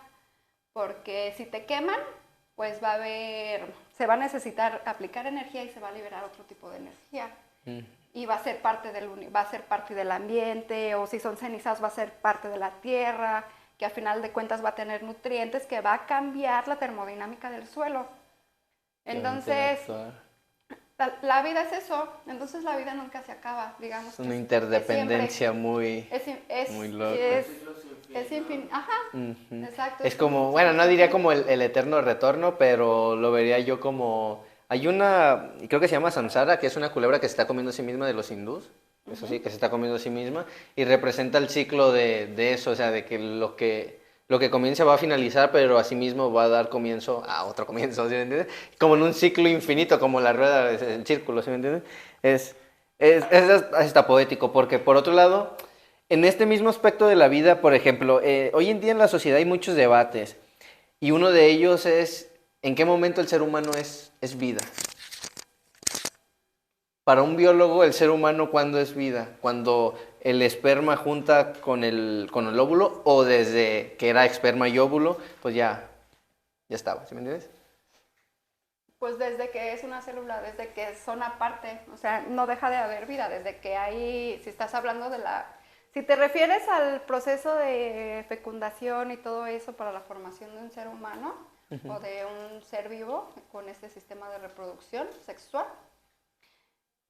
Porque si te queman, pues se va a necesitar aplicar energía y se va a liberar otro tipo de energía. Y va a ser parte del ambiente, o si son cenizas va a ser parte de la tierra, que a final de cuentas va a tener nutrientes, que va a cambiar la termodinámica del suelo. Entonces, la vida es eso, entonces la vida nunca se acaba, digamos. Es una interdependencia muy loca. Es infinito, ajá, exacto. Es como, bueno, no diría como el eterno retorno, pero lo vería yo como... Hay una, creo que se llama Samsara, que es una culebra que se está comiendo a sí misma de los hindús, eso sí, que se está comiendo a sí misma, y representa el ciclo de eso, o sea, de que lo que comienza va a finalizar, pero asimismo va a dar comienzo a otro comienzo, ¿sí me entiendes? Como en un ciclo infinito, como la rueda, el círculo, ¿sí me entiendes? Es hasta poético, porque por otro lado, en este mismo aspecto de la vida, por ejemplo, hoy en día en la sociedad hay muchos debates, y uno de ellos es, ¿en qué momento el ser humano es vida? Para un biólogo, el ser humano, ¿cuándo es vida? ¿Cuando el esperma junta con el óvulo o desde que era esperma y óvulo, pues ya estaba, ¿sí me entiendes? Pues desde que es una célula, desde que son aparte, o sea, no deja de haber vida, desde que hay, si estás hablando de si te refieres al proceso de fecundación y todo eso para la formación de un ser humano o de un ser vivo con este sistema de reproducción sexual,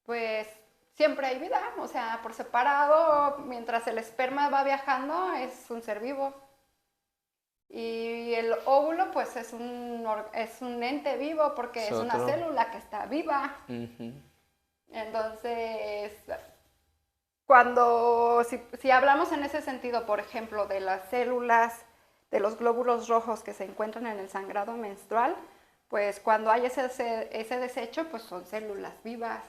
pues siempre hay vida, o sea, por separado, mientras el esperma va viajando, es un ser vivo. Y el óvulo, pues es un ente vivo porque es una célula que está viva. Entonces, si hablamos en ese sentido, por ejemplo, de las células, de los glóbulos rojos que se encuentran en el sangrado menstrual, pues cuando hay ese desecho, pues son células vivas.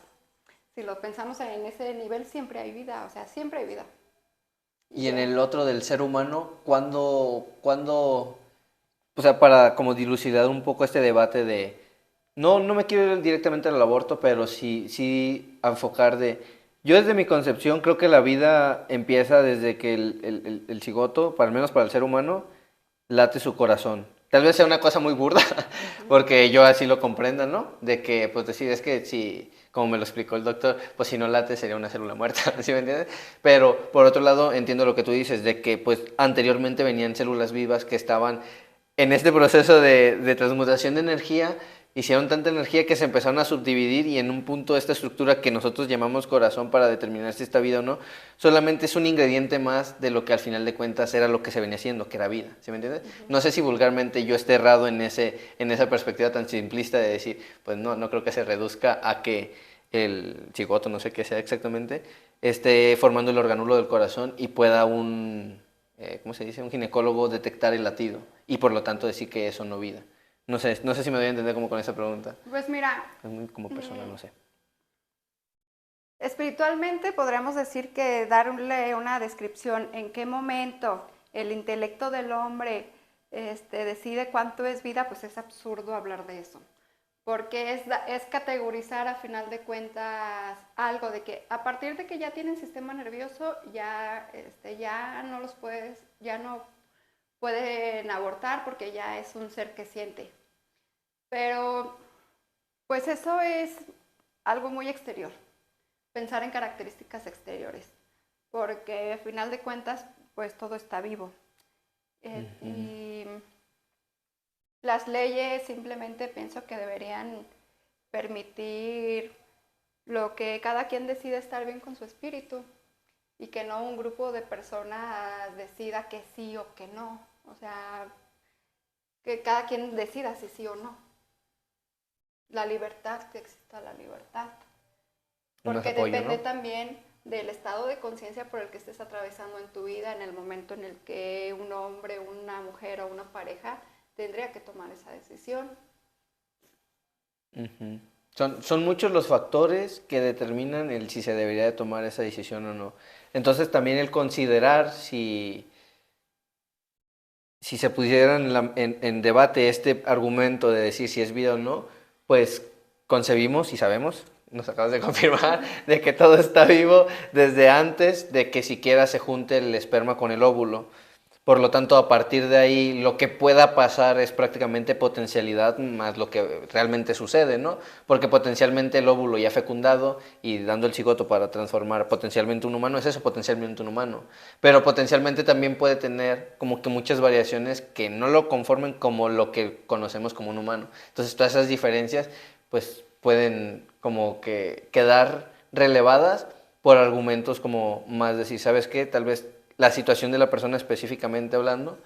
Si lo pensamos en ese nivel, siempre hay vida, o sea, siempre hay vida. Y en el otro del ser humano, ¿cuándo, o sea, para como dilucidar un poco este debate de, no me quiero ir directamente al aborto, pero sí a enfocar yo desde mi concepción creo que la vida empieza desde que el cigoto, al menos para el ser humano, late su corazón. Tal vez sea una cosa muy burda, porque yo así lo comprenda, ¿no? De que, pues decir, es que si, como me lo explicó el doctor, pues si no late sería una célula muerta, ¿sí me entiendes? Pero, por otro lado, entiendo lo que tú dices, de que, pues, anteriormente venían células vivas que estaban en este proceso de transmutación de energía, hicieron tanta energía que se empezaron a subdividir y en un punto esta estructura que nosotros llamamos corazón para determinar si está vida o no, solamente es un ingrediente más de lo que al final de cuentas era lo que se venía haciendo, que era vida, ¿sí me entiendes? No sé si vulgarmente yo esté errado en esa perspectiva tan simplista de decir, pues no creo que se reduzca a que el cigoto, no sé qué sea exactamente, esté formando el organulo del corazón y pueda ¿cómo se dice? Un ginecólogo detectar el latido y por lo tanto decir que eso no vida. No sé si me doy a entender como con esa pregunta. Pues mira, Es muy como personal, no sé. Espiritualmente podríamos decir que darle una descripción en qué momento el intelecto del hombre decide cuánto es vida, pues es absurdo hablar de eso. Porque es categorizar a final de cuentas algo de que a partir de que ya tienen sistema nervioso ya no pueden abortar porque ya es un ser que siente. Pero pues eso es algo muy exterior, pensar en características exteriores, porque al final de cuentas pues todo está vivo. Y las leyes simplemente pienso que deberían permitir lo que cada quien decide estar bien con su espíritu y que no un grupo de personas decida que sí o que no. O sea, que cada quien decida si sí o no. La libertad, que exista la libertad. Porque depende también del estado de conciencia por el que estés atravesando en tu vida en el momento en el que un hombre, una mujer o una pareja tendría que tomar esa decisión. Son muchos los factores que determinan si se debería de tomar esa decisión o no. Entonces también el considerar si se pusiera en debate este argumento de decir si es vida o no, pues concebimos y sabemos, nos acabas de confirmar, de que todo está vivo desde antes de que siquiera se junte el esperma con el óvulo. Por lo tanto, a partir de ahí, lo que pueda pasar es prácticamente potencialidad más lo que realmente sucede, ¿no? Porque potencialmente el óvulo ya fecundado y dando el cigoto para transformar potencialmente un humano, es eso, potencialmente un humano. Pero potencialmente también puede tener como que muchas variaciones que no lo conformen como lo que conocemos como un humano. Entonces, todas esas diferencias, pues, pueden como que quedar relevadas por argumentos como más decir, ¿sabes qué? Tal vez la situación de la persona específicamente hablando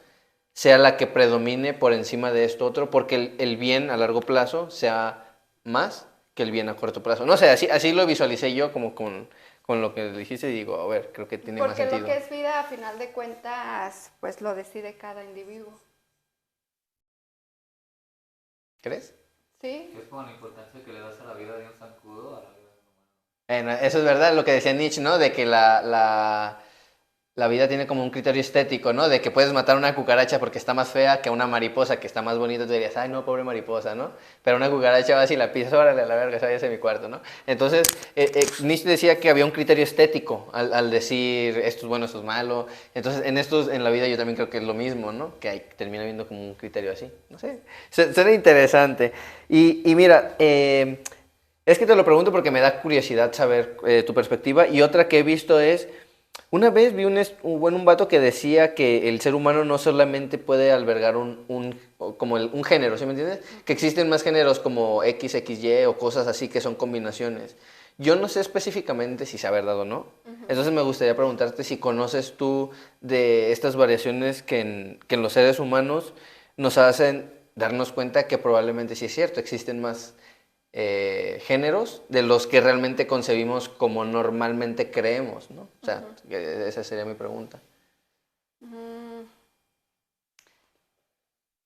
sea la que predomine por encima de esto otro, porque el bien a largo plazo sea más que el bien a corto plazo. No sé, así lo visualicé yo como con lo que dijiste y digo, a ver, creo que tiene más sentido. Porque lo que es vida, a final de cuentas, pues lo decide cada individuo. ¿Crees? Sí. Es como la importancia que le das a la vida de un zancudo a la vida de un humano. Eso es verdad, lo que decía Nietzsche, ¿no? De que la vida tiene como un criterio estético, ¿no? De que puedes matar una cucaracha porque está más fea que una mariposa que está más bonita. Tú dirías, ay, no, pobre mariposa, ¿no? Pero una cucaracha vas y la pisas, órale, a la verga, esa ya es mi cuarto, ¿no? Entonces, Nietzsche decía que había un criterio estético al decir esto es bueno, esto es malo. Entonces, en la vida yo también creo que es lo mismo, ¿no? Que termina habiendo como un criterio así. No sé, suena interesante. Y mira, es que te lo pregunto porque me da curiosidad saber tu perspectiva. Y otra que he visto es... Una vez vi un vato que decía que el ser humano no solamente puede albergar un género, ¿sí me entiendes? Que existen más géneros como X, XY o cosas así que son combinaciones. Yo no sé específicamente si sea verdad o no. Entonces me gustaría preguntarte si conoces tú de estas variaciones que en los seres humanos nos hacen darnos cuenta que probablemente sí es cierto, existen más géneros de los que realmente concebimos como normalmente creemos, ¿no? O sea, esa sería mi pregunta. Mm,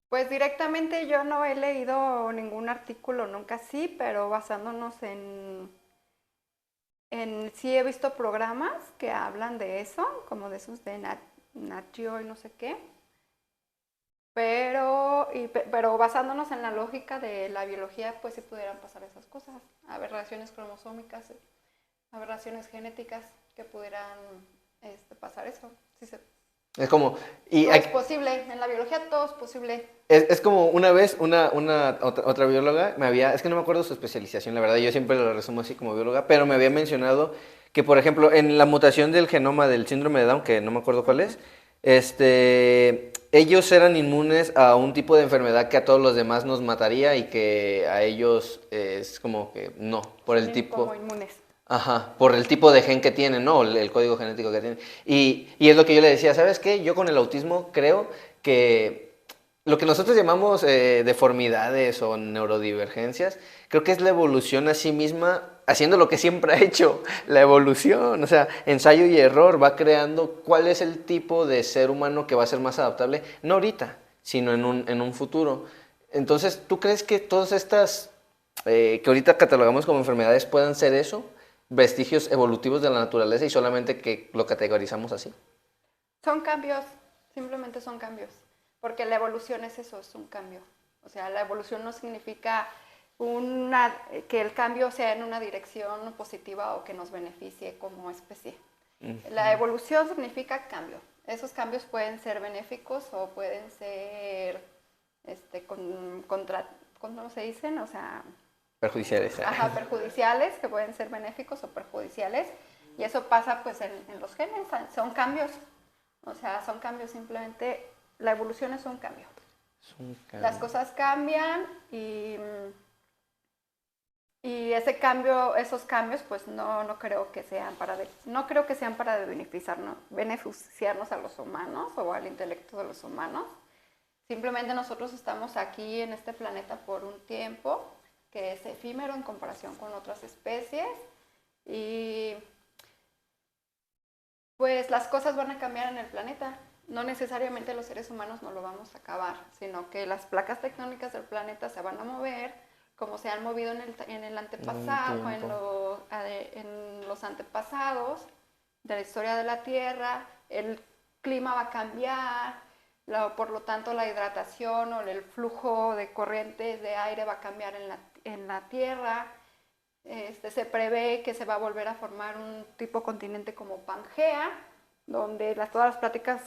Pues directamente yo no he leído ningún artículo nunca así, pero basándonos sí he visto programas que hablan de eso, como de esos de Nat Geo y no sé qué. Pero basándonos en la lógica de la biología, pues sí pudieran pasar esas cosas, aberraciones cromosómicas, aberraciones genéticas que pudieran pasar eso. Sí Es como, todo es posible, en la biología todo es posible. es como una vez otra bióloga es que no me acuerdo su especialización, la verdad, yo siempre lo resumo así como bióloga, pero me había mencionado que, por ejemplo, en la mutación del genoma del síndrome de Down, que no me acuerdo cuál es, ellos eran inmunes a un tipo de enfermedad que a todos los demás nos mataría y que a ellos es como que no, por el tipo... Como inmunes. Ajá, por el tipo de gen que tienen, ¿no? El código genético que tienen. Y es lo que yo le decía, ¿sabes qué? Yo con el autismo creo que lo que nosotros llamamos deformidades o neurodivergencias, creo que es la evolución a sí misma haciendo lo que siempre ha hecho, la evolución, o sea, ensayo y error, va creando cuál es el tipo de ser humano que va a ser más adaptable, no ahorita, sino en un futuro. Entonces, ¿tú crees que todas estas que ahorita catalogamos como enfermedades puedan ser eso? Vestigios evolutivos de la naturaleza y solamente que lo categorizamos así. Son cambios, simplemente son cambios, porque la evolución es eso, es un cambio. O sea, la evolución no significa que el cambio sea en una dirección positiva o que nos beneficie como especie. La evolución significa cambio. Esos cambios pueden ser benéficos o pueden ser ¿cómo se dicen? O sea, perjudiciales. Ajá, perjudiciales, que pueden ser benéficos o perjudiciales. Y eso pasa pues en los genes, son cambios. O sea, son cambios simplemente, la evolución es un cambio. Las cosas cambian y esos cambios pues no creo que sean para beneficiarnos a los humanos o al intelecto de los humanos. Simplemente nosotros estamos aquí en este planeta por un tiempo que es efímero en comparación con otras especies y pues las cosas van a cambiar en el planeta. No necesariamente los seres humanos no lo vamos a acabar, sino que las placas tectónicas del planeta se van a mover como se han movido en el antepasado, en los antepasados de la historia de la Tierra. El clima va a cambiar, por lo tanto la hidratación o el flujo de corrientes de aire va a cambiar en la Tierra. Se prevé que se va a volver a formar un tipo continente como Pangea, donde todas las placas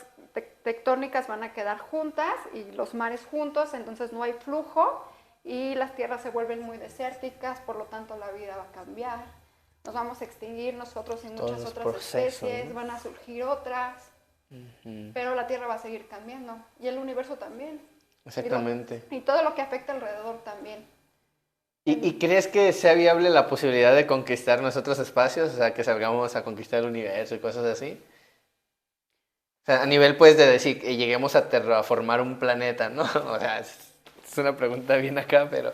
tectónicas van a quedar juntas y los mares juntos, entonces no hay flujo y las tierras se vuelven muy desérticas, por lo tanto la vida va a cambiar. Nos vamos a extinguir nosotros y muchas otras especies, ¿no? Van a surgir otras, pero la Tierra va a seguir cambiando y el universo también. Exactamente. Y todo lo que afecta alrededor también. ¿Y crees que sea viable la posibilidad de conquistar nuestros espacios? O sea, que salgamos a conquistar el universo y cosas así. O sea, a nivel pues de decir que lleguemos a terraformar un planeta, ¿no? O sea, es una pregunta bien acá, pero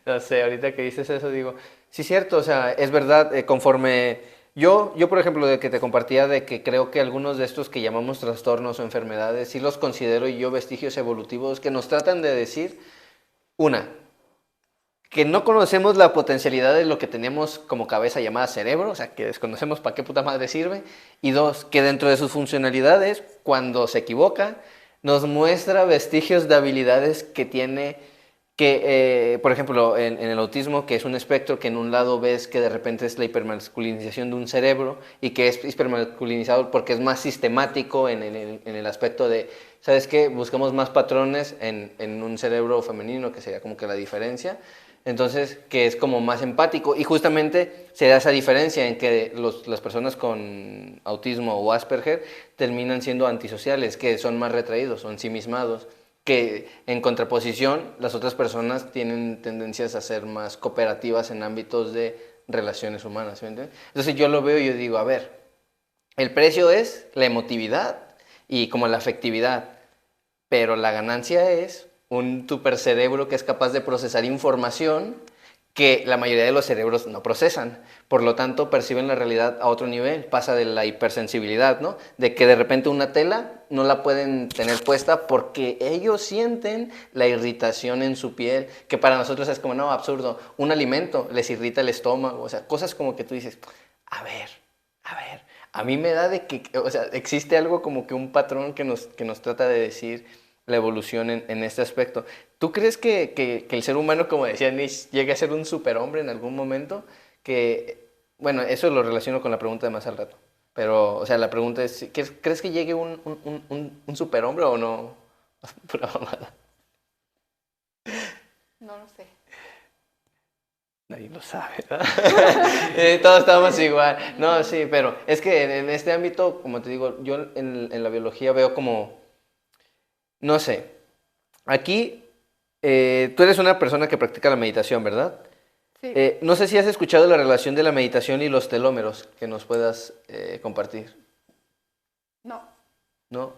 no sé, ahorita que dices eso digo, sí es cierto, o sea, es verdad, conforme yo por ejemplo, de que te compartía de que creo que algunos de estos que llamamos trastornos o enfermedades, sí los considero yo vestigios evolutivos que nos tratan de decir, una, que no conocemos la potencialidad de lo que tenemos como cabeza llamada cerebro, o sea, que desconocemos para qué puta madre sirve, y dos, que dentro de sus funcionalidades, cuando se equivoca, nos muestra vestigios de habilidades que tiene, que, por ejemplo, en el autismo, que es un espectro que en un lado ves que de repente es la hipermasculinización de un cerebro y que es hipermasculinizado porque es más sistemático en el aspecto de, ¿sabes qué? Buscamos más patrones en un cerebro femenino, que sería como que la diferencia. Entonces, que es como más empático y justamente se da esa diferencia en que las personas con autismo o Asperger terminan siendo antisociales, que son más retraídos, son ensimismados, que en contraposición las otras personas tienen tendencias a ser más cooperativas en ámbitos de relaciones humanas, ¿sí me entiendes? Entonces yo lo veo y yo digo, a ver, el precio es la emotividad y como la afectividad, pero la ganancia es un supercerebro que es capaz de procesar información que la mayoría de los cerebros no procesan. Por lo tanto, perciben la realidad a otro nivel. Pasa de la hipersensibilidad, ¿no? De que de repente una tela no la pueden tener puesta porque ellos sienten la irritación en su piel, que para nosotros es como, no, absurdo. Un alimento les irrita el estómago, o sea, cosas como que tú dices, a ver, a ver. A mí me da de que, o sea, existe algo como que un patrón que nos trata de decir la evolución en este aspecto. ¿Tú crees que el ser humano, como decía Nietzsche, llegue a ser un superhombre en algún momento? Que, bueno, eso lo relaciono con la pregunta de más al rato. Pero, o sea, la pregunta es, ¿crees que llegue un superhombre o no? Pura mamada. No lo sé. Nadie lo sabe, ¿verdad? Todos estamos igual. No, sí, pero es que en este ámbito, como te digo, yo en la biología veo como, no sé, aquí tú eres una persona que practica la meditación, ¿verdad? Sí, No sé si has escuchado la relación de la meditación y los telómeros que nos puedas compartir, no. ¿no?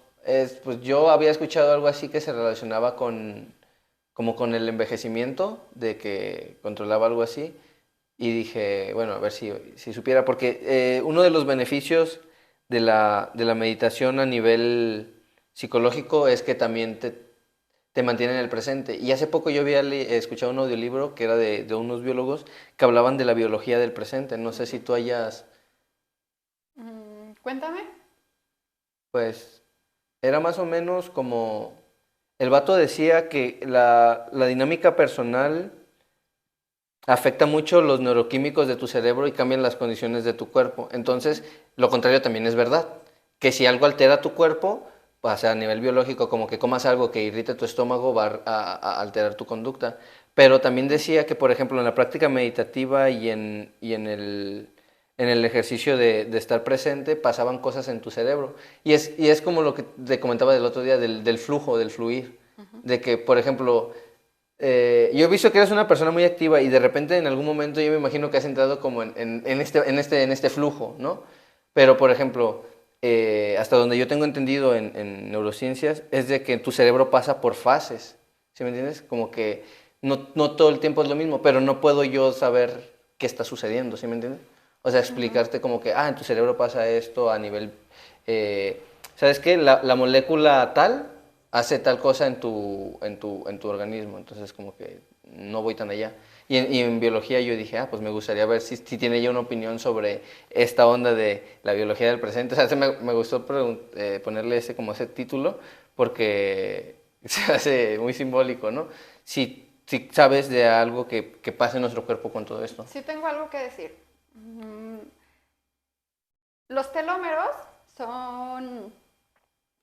Pues yo había escuchado algo así que se relacionaba como con el envejecimiento, de que controlaba algo así, y dije, bueno, a ver si supiera, porque uno de los beneficios de la meditación a nivel psicológico es que también te mantiene en el presente. Y hace poco yo había escuchado un audiolibro que era de unos biólogos que hablaban de la biología del presente. No sé si tú hayas, Cuéntame. pues, era más o menos como, el vato decía que la dinámica personal afecta mucho los neuroquímicos de tu cerebro y cambian las condiciones de tu cuerpo. Entonces, lo contrario también es verdad, que si algo altera tu cuerpo, o sea, a nivel biológico, como que comas algo que irrite tu estómago, va a alterar tu conducta. Pero también decía que, por ejemplo, en la práctica meditativa en el ejercicio de estar presente, pasaban cosas en tu cerebro. Y es como lo que te comentaba del otro día, del flujo, del fluir. De que, por ejemplo, yo he visto que eres una persona muy activa y de repente en algún momento yo me imagino que has entrado como en este flujo, ¿no? Pero, por ejemplo, hasta donde yo tengo entendido en neurociencias, es de que tu cerebro pasa por fases, ¿sí me entiendes? Como que no todo el tiempo es lo mismo, pero no puedo yo saber qué está sucediendo, ¿sí me entiendes? O sea, explicarte como que, en tu cerebro pasa esto a nivel, eh, ¿sabes qué? La molécula tal hace tal cosa en tu organismo, entonces como que no voy tan allá. Y en biología yo dije, pues me gustaría ver si tiene ella una opinión sobre esta onda de la biología del presente. O sea, me gustó ponerle como ese título porque se hace muy simbólico, ¿no? Si sabes de algo que pasa en nuestro cuerpo con todo esto. Sí tengo algo que decir. Los telómeros son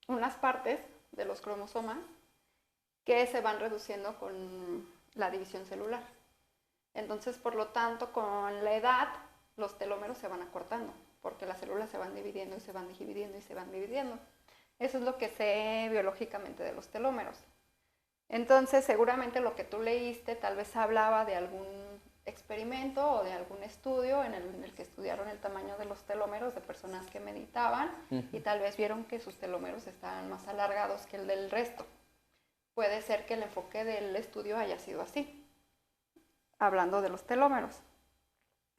unas partes de los cromosomas que se van reduciendo con la división celular. Entonces, por lo tanto, con la edad, los telómeros se van acortando, porque las células se van dividiendo y se van dividiendo y se van dividiendo. Eso es lo que sé biológicamente de los telómeros. Entonces, seguramente lo que tú leíste tal vez hablaba de algún experimento o de algún estudio en el que estudiaron el tamaño de los telómeros de personas que meditaban y tal vez vieron que sus telómeros estaban más alargados que el del resto. Puede ser que el enfoque del estudio haya sido así, hablando de los telómeros.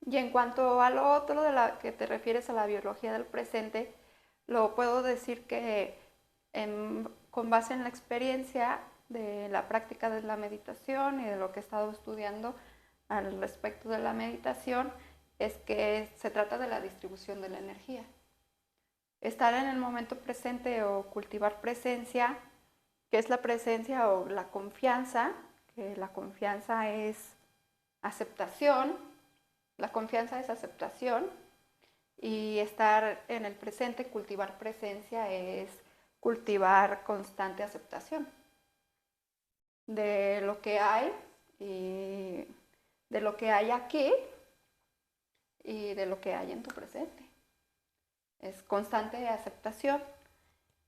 Y en cuanto a lo otro de la que te refieres a la biología del presente, lo puedo decir que con base en la experiencia de la práctica de la meditación y de lo que he estado estudiando, al respecto de la meditación es que se trata de la distribución de la energía. Estar en el momento presente o cultivar presencia, que es la presencia o la confianza, que la confianza es aceptación, y estar en el presente, cultivar presencia, es cultivar constante aceptación de lo que hay y de lo que hay aquí y de lo que hay en tu presente. Es constante aceptación.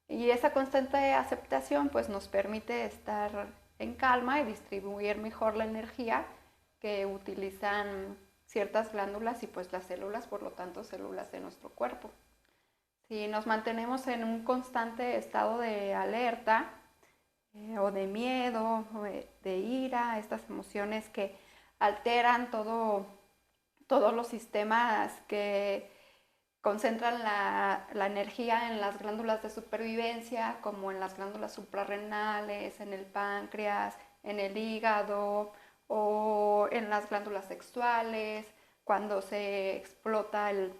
Y esa constante aceptación pues nos permite estar en calma y distribuir mejor la energía que utilizan ciertas glándulas y pues las células, por lo tanto células de nuestro cuerpo. Si nos mantenemos en un constante estado de alerta o de miedo o de ira, estas emociones que alteran todos los sistemas que concentran la energía en las glándulas de supervivencia, como en las glándulas suprarrenales, en el páncreas, en el hígado o en las glándulas sexuales, cuando se explota el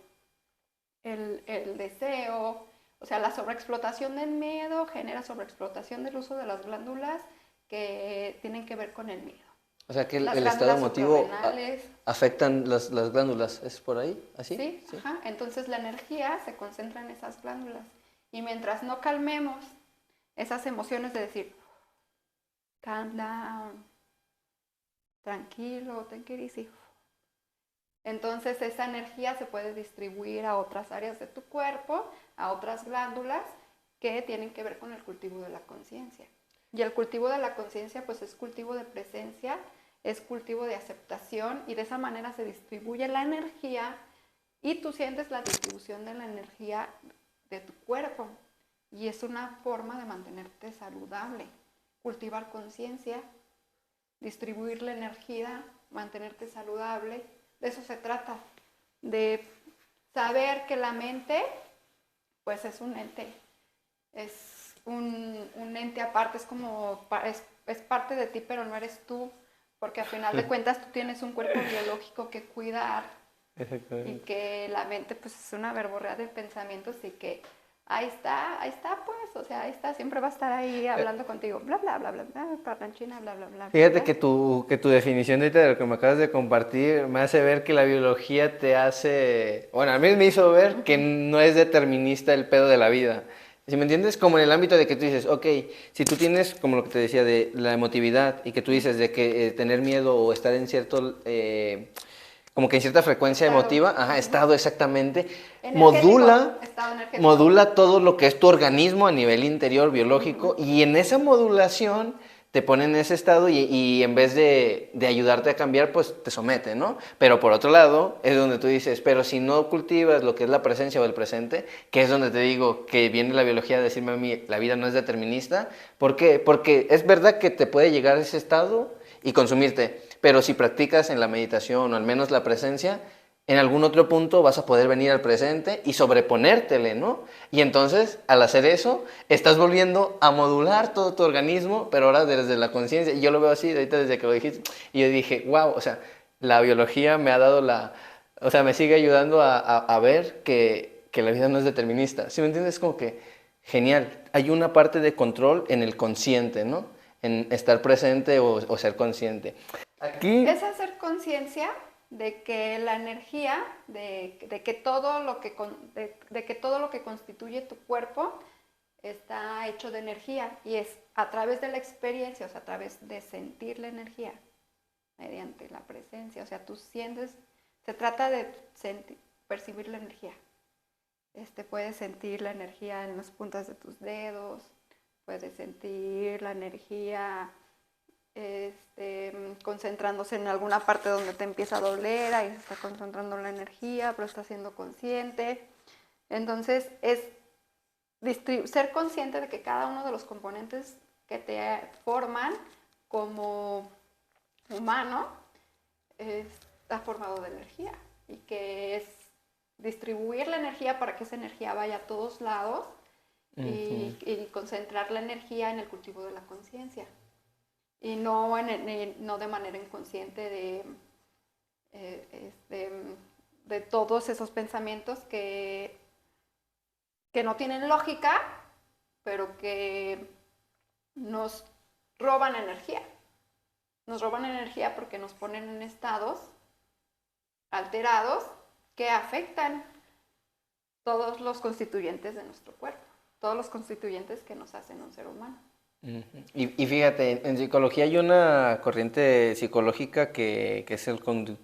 deseo. O sea, la sobreexplotación del miedo genera sobreexplotación del uso de las glándulas que tienen que ver con el miedo. O sea que Las el estado glándulas emotivo suprarrenales afectan las glándulas, ¿es por ahí? ¿Así? Sí, sí. Ajá. Entonces la energía se concentra en esas glándulas. Y mientras no calmemos esas emociones de decir, calm down, tranquilo, take it easy, entonces esa energía se puede distribuir a otras áreas de tu cuerpo, a otras glándulas que tienen que ver con el cultivo de la conciencia. Y el cultivo de la conciencia pues es cultivo de presencia, es cultivo de aceptación y de esa manera se distribuye la energía y tú sientes la distribución de la energía de tu cuerpo. Y es una forma de mantenerte saludable. Cultivar conciencia, distribuir la energía, mantenerte saludable. De eso se trata. De saber que la mente, pues es un ente. Es un ente aparte, es como, es parte de ti, pero no eres tú. Porque al final de cuentas tú tienes un cuerpo biológico que cuidar. Y que la mente pues es una verborrea de pensamientos y que ahí está pues, o sea, ahí está, siempre va a estar ahí hablando contigo, bla, bla, bla, bla, bla, parlanchina, bla, bla, bla. Fíjate bla. que tu definición de ahorita de lo que me acabas de compartir me hace ver que la biología te hace, bueno, a mí me hizo ver que no es determinista el pedo de la vida. ¿Sí me entiendes? Como en el ámbito de que tú dices, ok, si tú tienes, como lo que te decía, de la emotividad y que tú dices de que tener miedo o estar en cierto, como que en cierta frecuencia Estado. emotiva, ajá, estado exactamente, Energético, estado energético. modula todo lo que es tu organismo a nivel interior biológico y en esa modulación te pone en ese estado y en vez de ayudarte a cambiar, pues te somete, ¿no? Pero por otro lado, es donde tú dices, pero si no cultivas lo que es la presencia o el presente, que es donde te digo que viene la biología a decirme a mí, la vida no es determinista. ¿Por qué? Porque es verdad que te puede llegar a ese estado y consumirte, pero si practicas en la meditación o al menos la presencia, en algún otro punto vas a poder venir al presente y sobreponértele, ¿no? Y entonces, al hacer eso, estás volviendo a modular todo tu organismo, pero ahora desde la conciencia. Y yo lo veo así, ahorita desde que lo dijiste, y yo dije, wow, o sea, la biología me ha dado o sea, me sigue ayudando a ver que la vida no es determinista. ¿Sí me entiendes? Como que, genial, hay una parte de control en el consciente, ¿no? En estar presente o ser consciente. Aquí... Es hacer conciencia de que la energía, de que todo lo que constituye tu cuerpo está hecho de energía y es a través de la experiencia, o sea, a través de sentir la energía mediante la presencia, o sea, tú sientes, se trata de percibir la energía. Puedes sentir la energía en las puntas de tus dedos, puedes sentir la energía concentrándose en alguna parte donde te empieza a doler, ahí se está concentrando la energía, pero estás siendo consciente. Entonces es ser consciente de que cada uno de los componentes que te forman como humano está formado de energía y que es distribuir la energía para que esa energía vaya a todos lados y concentrar la energía en el cultivo de la conciencia. Y no de manera inconsciente de todos esos pensamientos que no tienen lógica, pero que nos roban energía. Nos roban energía porque nos ponen en estados alterados que afectan todos los constituyentes de nuestro cuerpo, todos los constituyentes que nos hacen un ser humano. Y fíjate, en psicología hay una corriente psicológica que es el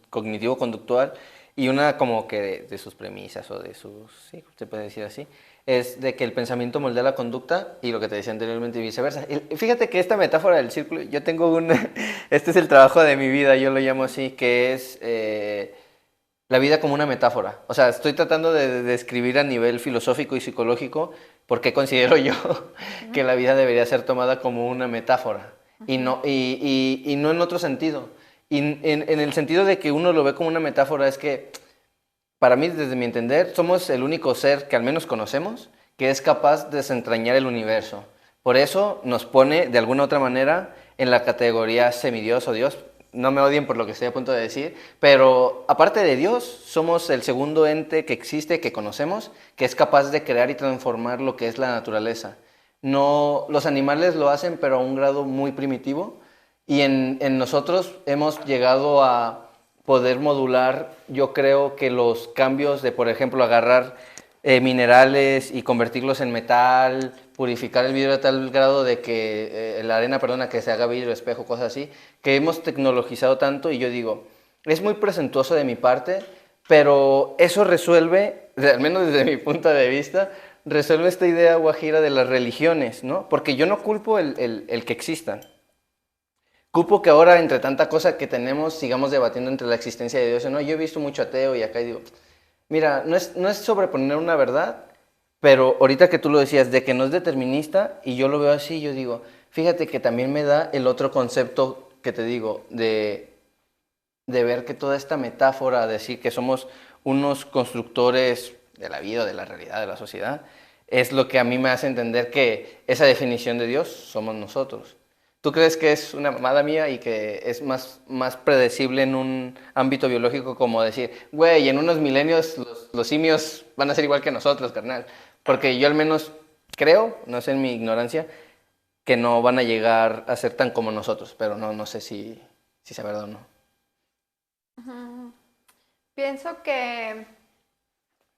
cognitivo conductual y una como que de sus premisas o de sus, sí, se puede decir así, es de que el pensamiento moldea la conducta y lo que te decía anteriormente y viceversa. Fíjate que esta metáfora del círculo, yo tengo este es el trabajo de mi vida, yo lo llamo así, que es la vida como una metáfora. O sea, estoy tratando de describir a nivel filosófico y psicológico por qué considero yo que la vida debería ser tomada como una metáfora y no en otro sentido. Y en el sentido de que uno lo ve como una metáfora es que, para mí, desde mi entender, somos el único ser que al menos conocemos que es capaz de desentrañar el universo. Por eso nos pone, de alguna u otra manera, en la categoría semidios o Dios. No me odien por lo que estoy a punto de decir, pero aparte de Dios, somos el segundo ente que existe, que conocemos, que es capaz de crear y transformar lo que es la naturaleza. No, los animales lo hacen, pero a un grado muy primitivo, y en nosotros hemos llegado a poder modular, yo creo que los cambios de, por ejemplo, agarrar minerales y convertirlos en metal, purificar el vidrio a tal grado de que la arena, perdona, que se haga vidrio, espejo, cosas así, que hemos tecnologizado tanto y yo digo, es muy presuntuoso de mi parte, pero eso resuelve, al menos desde mi punto de vista, resuelve esta idea guajira de las religiones, ¿no? Porque yo no culpo el que existan. Culpo que ahora, entre tanta cosa que tenemos, sigamos debatiendo entre la existencia de Dios o no. Yo he visto mucho ateo y acá digo, mira, no es sobreponer una verdad, pero ahorita que tú lo decías, de que no es determinista, y yo lo veo así, yo digo, fíjate que también me da el otro concepto que te digo, de ver que toda esta metáfora, decir que somos unos constructores de la vida, de la realidad, de la sociedad, es lo que a mí me hace entender que esa definición de Dios somos nosotros. ¿Tú crees que es una mamada mía y que es más predecible en un ámbito biológico como decir, güey, en unos milenios los simios van a ser igual que nosotros, carnal? Porque yo al menos creo, no sé en mi ignorancia, que no van a llegar a ser tan como nosotros, pero no sé si sea verdad o no. Pienso que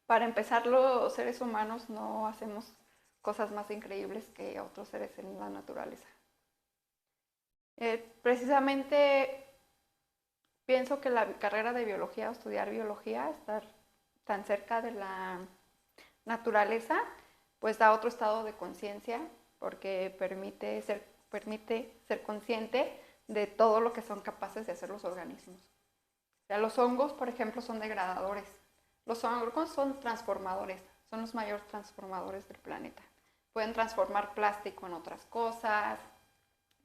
para empezar los seres humanos no hacemos cosas más increíbles que otros seres en la naturaleza. Precisamente pienso que la carrera de biología o estudiar biología, estar tan cerca de la naturaleza, pues da otro estado de conciencia porque permite ser consciente de todo lo que son capaces de hacer los organismos. O sea, los hongos, por ejemplo, son degradadores. Los hongos son transformadores, son los mayores transformadores del planeta. Pueden transformar plástico en otras cosas,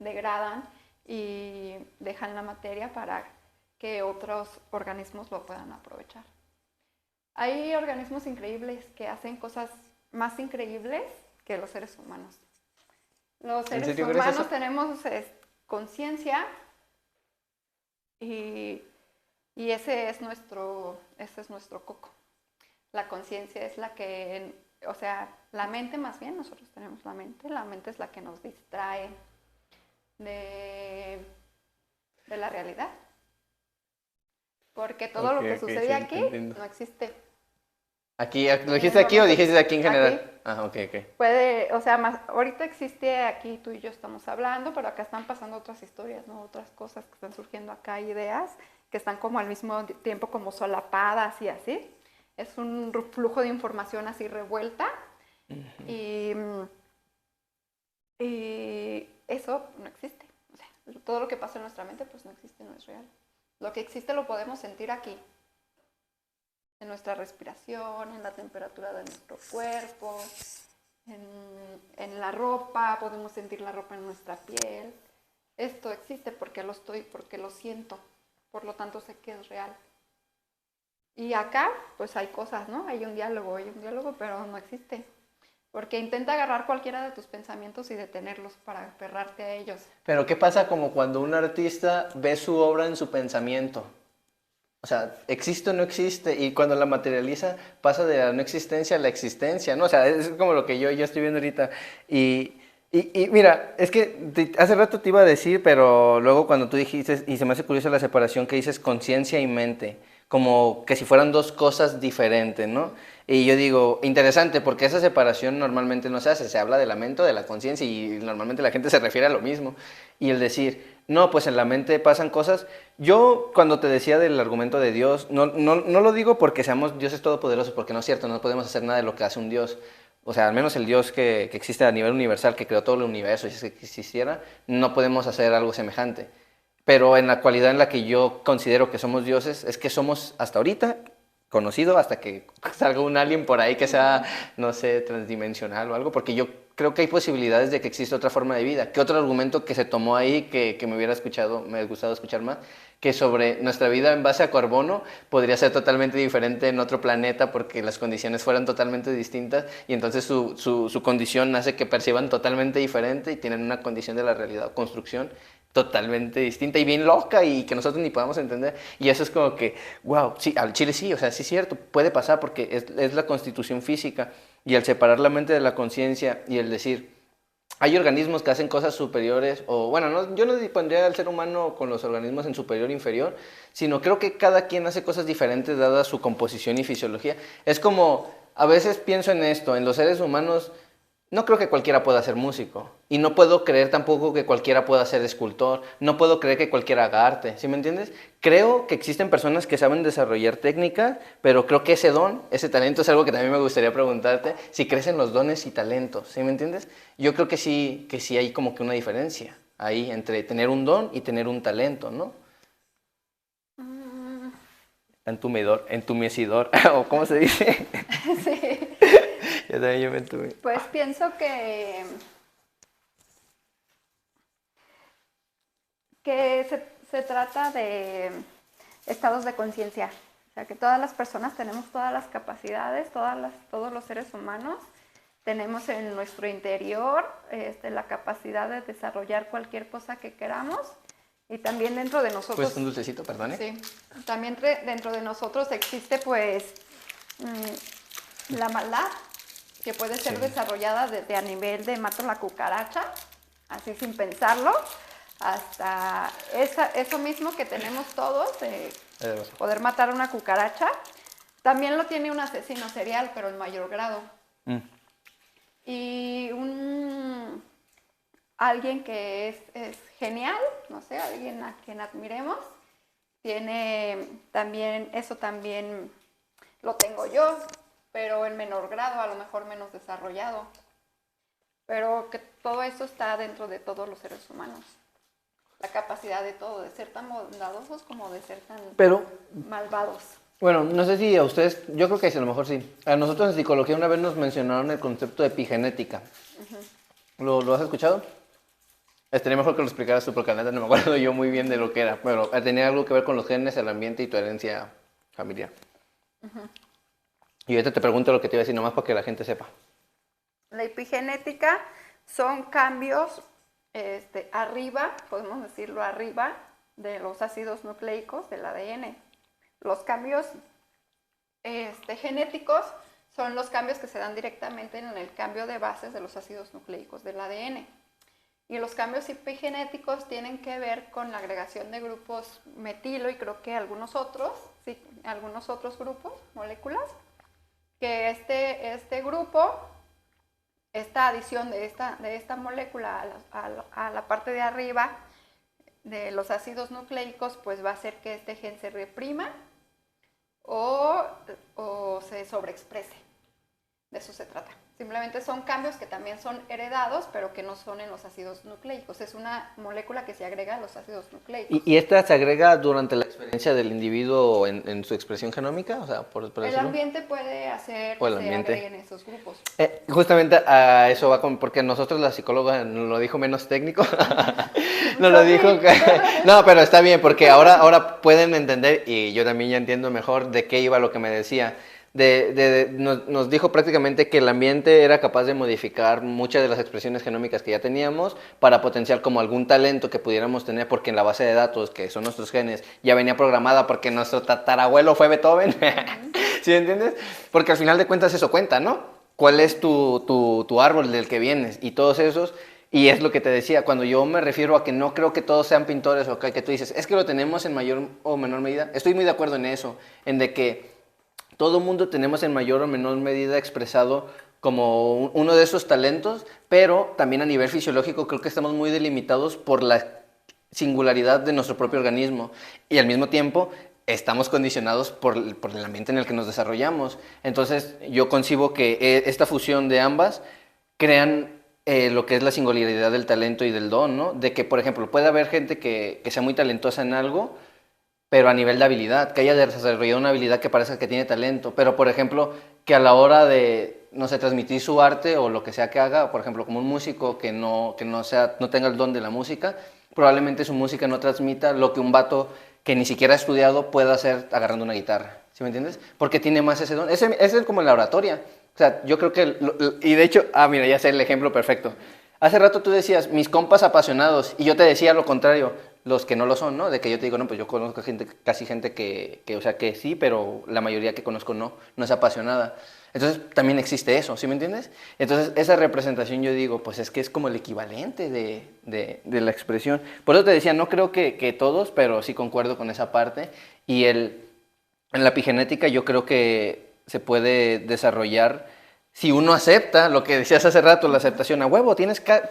degradan y dejan la materia para que otros organismos lo puedan aprovechar. Hay organismos increíbles que hacen cosas más increíbles que los seres humanos. Los seres humanos tenemos conciencia y ese es nuestro coco. La conciencia es la que, o sea, la mente más bien, nosotros tenemos la mente es la que nos distrae de la realidad. Porque todo lo que sucede sí, aquí no existe. Aquí, ¿lo dijiste aquí o dijiste aquí en general? Aquí. Ah, ok. Puede, o sea, ahorita existe aquí, tú y yo estamos hablando, pero acá están pasando otras historias, ¿no? Otras cosas que están surgiendo acá, ideas que están como al mismo tiempo como solapadas y así. Es un flujo de información así revuelta. Uh-huh. Y eso no existe. O sea, todo lo que pasa en nuestra mente pues no existe, no es real. Lo que existe lo podemos sentir aquí. En nuestra respiración, en la temperatura de nuestro cuerpo, en la ropa, podemos sentir la ropa en nuestra piel. Esto existe porque lo siento, por lo tanto sé que es real. Y acá, pues hay cosas, ¿no? Hay un diálogo, pero no existe. Porque intenta agarrar cualquiera de tus pensamientos y detenerlos para aferrarte a ellos. Pero ¿qué pasa como cuando un artista ve su obra en su pensamiento? O sea, existe o no existe, y cuando la materializa pasa de la no existencia a la existencia, ¿no? O sea, es como lo que yo estoy viendo ahorita. Y, y mira, es que hace rato te iba a decir, pero luego cuando tú dijiste, y se me hace curiosa la separación que dices conciencia y mente, como que si fueran dos cosas diferentes, ¿no? Y yo digo, interesante, porque esa separación normalmente no se hace, se habla de la mente o de la conciencia, y normalmente la gente se refiere a lo mismo. Y el decir, no, pues en la mente pasan cosas. Yo cuando te decía del argumento de Dios, no lo digo porque seamos dioses todopoderosos, porque no es cierto, no podemos hacer nada de lo que hace un Dios. O sea, al menos el Dios que existe a nivel universal, que creó todo el universo, y si existiera, no podemos hacer algo semejante. Pero en la cualidad en la que yo considero que somos dioses, es que somos hasta ahorita conocido, hasta que salga un alien por ahí que sea, no sé, transdimensional o algo, porque yo creo que hay posibilidades de que exista otra forma de vida. ¿Qué otro argumento que se tomó ahí que me hubiera gustado escuchar más? Que sobre nuestra vida en base a carbono podría ser totalmente diferente en otro planeta porque las condiciones fueran totalmente distintas y entonces su condición hace que perciban totalmente diferente y tienen una condición de la realidad o construcción totalmente distinta y bien loca y que nosotros ni podamos entender. Y eso es como que, wow, sí, al Chile sí, o sea, sí es cierto, puede pasar porque es la constitución física y al separar la mente de la conciencia y el decir, hay organismos que hacen cosas superiores, o bueno, yo no pondría al ser humano con los organismos en superior e inferior, sino creo que cada quien hace cosas diferentes dada su composición y fisiología. Es como, a veces pienso en esto, en los seres humanos, no creo que cualquiera pueda ser músico, y no puedo creer tampoco que cualquiera pueda ser escultor, no puedo creer que cualquiera haga arte, ¿sí me entiendes? Creo que existen personas que saben desarrollar técnicas, pero creo que ese don, ese talento es algo que también me gustaría preguntarte, si crees en los dones y talentos, ¿sí me entiendes? Yo creo que sí hay como que una diferencia ahí entre tener un don y tener un talento, ¿no? Mm, Entumecedor, o ¿cómo se dice? sí, Yo me entumí. pues pienso que se trata de estados de conciencia. O sea, que todas las personas tenemos todas las capacidades, todos los seres humanos tenemos en nuestro interior la capacidad de desarrollar cualquier cosa que queramos. Y también dentro de nosotros... Pues un dulcecito, perdón. Sí, también dentro de nosotros existe pues la maldad, que puede ser desarrollada desde a nivel de mato la cucaracha, así sin pensarlo, hasta eso mismo que tenemos todos, de poder matar a una cucaracha. También lo tiene un asesino serial, pero en mayor grado. Y alguien que es genial, no sé, alguien a quien admiremos, tiene también, eso también lo tengo yo, pero en menor grado, a lo mejor menos desarrollado. Pero que todo eso está dentro de todos los seres humanos. La capacidad de todo, de ser tan bondadosos como de ser tan malvados. Bueno, no sé si a ustedes, yo creo que a lo mejor sí. A nosotros en psicología una vez nos mencionaron el concepto de epigenética. ¿Lo has escuchado? Estaría mejor que lo explicaras tú, porque la neta no me acuerdo yo muy bien de lo que era, pero tenía algo que ver con los genes, el ambiente y tu herencia familiar. Y ahorita te pregunto lo que te iba a decir, nomás para que la gente sepa. La epigenética son cambios arriba, podemos decirlo arriba, de los ácidos nucleicos del ADN. Los cambios genéticos son los cambios que se dan directamente en el cambio de bases de los ácidos nucleicos del ADN. Y los cambios epigenéticos tienen que ver con la agregación de grupos metilo y creo que algunos otros grupos, moléculas, que este grupo, esta adición de esta molécula a la parte de arriba de los ácidos nucleicos, pues va a hacer que este gen se reprima o se sobreexprese. De eso se trata. Simplemente son cambios que también son heredados, pero que no son en los ácidos nucleicos. Es una molécula que se agrega a los ácidos nucleicos. ¿Y esta se agrega durante la experiencia del individuo en su expresión genómica? O sea, por el decirlo. ambiente puede hacer que se agreguen esos grupos. Justamente a eso va, porque nosotros la psicóloga nos lo dijo menos técnico. Nos lo dijo que... No, pero está bien, porque ahora pueden entender, y yo también ya entiendo mejor de qué iba lo que me decía. Nos dijo prácticamente que el ambiente era capaz de modificar muchas de las expresiones genómicas que ya teníamos para potenciar como algún talento que pudiéramos tener, porque en la base de datos, que son nuestros genes, ya venía programada porque nuestro tatarabuelo fue Beethoven. ¿Sí me entiendes? Porque al final de cuentas eso cuenta, ¿no? ¿Cuál es tu árbol del que vienes? Y todos esos. Y es lo que te decía, cuando yo me refiero a que no creo que todos sean pintores o que tú dices, es que lo tenemos en mayor o menor medida, estoy muy de acuerdo en eso, en de que todo mundo tenemos en mayor o menor medida expresado como uno de esos talentos, pero también a nivel fisiológico creo que estamos muy delimitados por la singularidad de nuestro propio organismo y al mismo tiempo estamos condicionados por el ambiente en el que nos desarrollamos. Entonces yo concibo que esta fusión de ambas crean lo que es la singularidad del talento y del don, ¿no? De que, por ejemplo, puede haber gente que sea muy talentosa en algo, pero a nivel de habilidad, que haya desarrollado una habilidad que parezca que tiene talento, pero por ejemplo, que a la hora de, no sé, transmitir su arte o lo que sea que haga, por ejemplo, como un músico no tenga el don de la música, probablemente su música no transmita lo que un vato que ni siquiera ha estudiado pueda hacer agarrando una guitarra, ¿sí me entiendes? Porque tiene más ese don, ese es como en la oratoria, o sea, yo creo que, y de hecho, mira, ya sé el ejemplo perfecto. Hace rato tú decías, mis compas apasionados, y yo te decía lo contrario, los que no lo son, ¿no? De que yo te digo, no, pues yo conozco gente, casi gente o sea, que sí, pero la mayoría que conozco no es apasionada. Entonces, también existe eso, ¿sí me entiendes? Entonces, esa representación yo digo, pues es que es como el equivalente de la expresión. Por eso te decía, no creo que todos, pero sí concuerdo con esa parte. Y en la epigenética yo creo que se puede desarrollar si uno acepta lo que decías hace rato, la aceptación a huevo,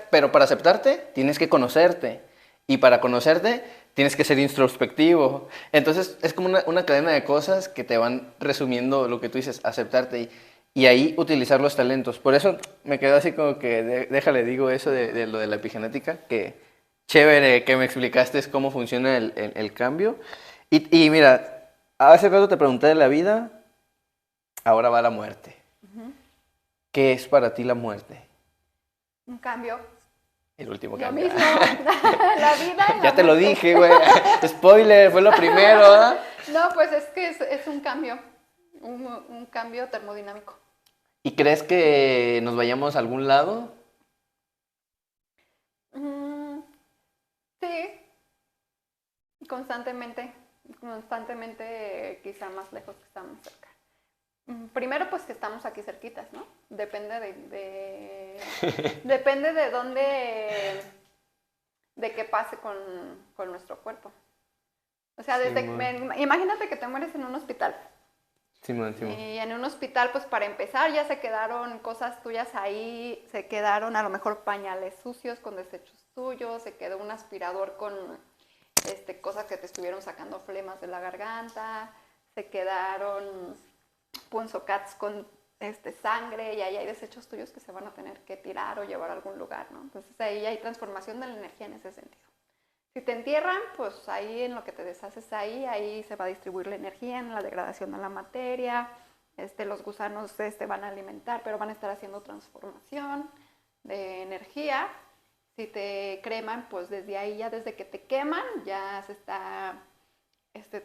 pero para aceptarte tienes que conocerte. Y para conocerte tienes que ser introspectivo. Entonces es como una cadena de cosas que te van resumiendo lo que tú dices, aceptarte y ahí utilizar los talentos. Por eso me quedo así como que, déjale, digo eso de lo de la epigenética, que chévere que me explicaste cómo funciona el cambio. Y mira, hace rato te pregunté de la vida, ahora va la muerte. ¿Qué es para ti la muerte? Un cambio. El último Lo cambio. mismo, la vida y la Ya te lo muerte. dije, güey. Spoiler, fue lo primero, ¿ah? No, pues es que es un cambio, un cambio termodinámico. ¿Y crees que nos vayamos a algún lado? Mm, sí, constantemente, quizá más lejos que estamos cerca. Primero, pues que estamos aquí cerquitas, ¿no? Depende depende de dónde, de qué pase con nuestro cuerpo. O sea, imagínate que te mueres en un hospital. Simón. Y en un hospital, pues para empezar, ya se quedaron cosas tuyas ahí, se quedaron a lo mejor pañales sucios con desechos tuyos, se quedó un aspirador con cosas que te estuvieron sacando flemas de la garganta, se quedaron punzocats con sangre y ahí hay desechos tuyos que se van a tener que tirar o llevar a algún lugar, ¿no? Entonces ahí hay transformación de la energía en ese sentido. Si te entierran, pues ahí en lo que te deshaces ahí se va a distribuir la energía en la degradación de la materia, los gusanos van a alimentar, pero van a estar haciendo transformación de energía. Si te creman, pues desde ahí ya desde que te queman ya se está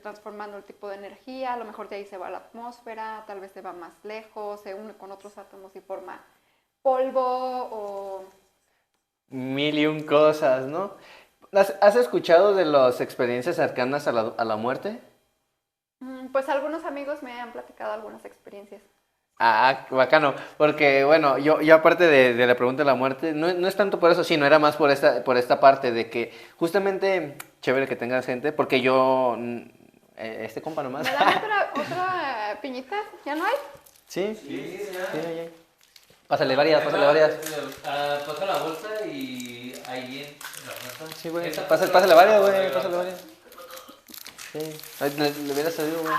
transformando el tipo de energía, a lo mejor de ahí se va a la atmósfera, tal vez se va más lejos, se une con otros átomos y forma polvo o... Mil y un cosas, ¿no? ¿Has escuchado de las experiencias cercanas a la muerte? Pues algunos amigos me han platicado algunas experiencias. Ah, bacano, porque bueno, yo aparte de la pregunta de la muerte, no es tanto por eso, sino era más por esta parte de que justamente, chévere que tengas gente, porque yo, este compa nomás. ¿Me dan otra piñita? ¿Ya no hay? ¿Sí? Sí, ya. Sí, ahí hay. Pásale varias. Pasa la bolsa y ahí en la mesa. Sí, güey, Esa- pásale varias, güey, pásale varias. Sí, ay, le hubieras salido, güey.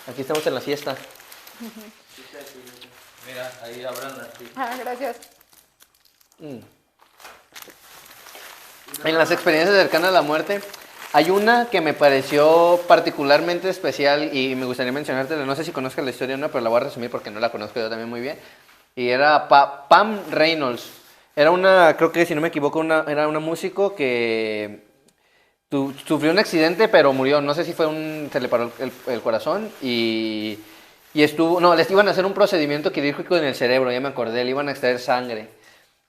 Aquí estamos en la fiesta. Mira, ahí abran así. Gracias. En las experiencias cercanas a la muerte, hay una que me pareció particularmente especial y me gustaría mencionártela. No sé si conozcas la historia o no, pero la voy a resumir porque no la conozco yo también muy bien. Y era Pam Reynolds. Era creo que si no me equivoco, era una músico que Sufrió un accidente, pero murió. No sé si fue se le paró el corazón y estuvo, no, les iban a hacer un procedimiento quirúrgico en el cerebro, ya me acordé, le iban a extraer sangre.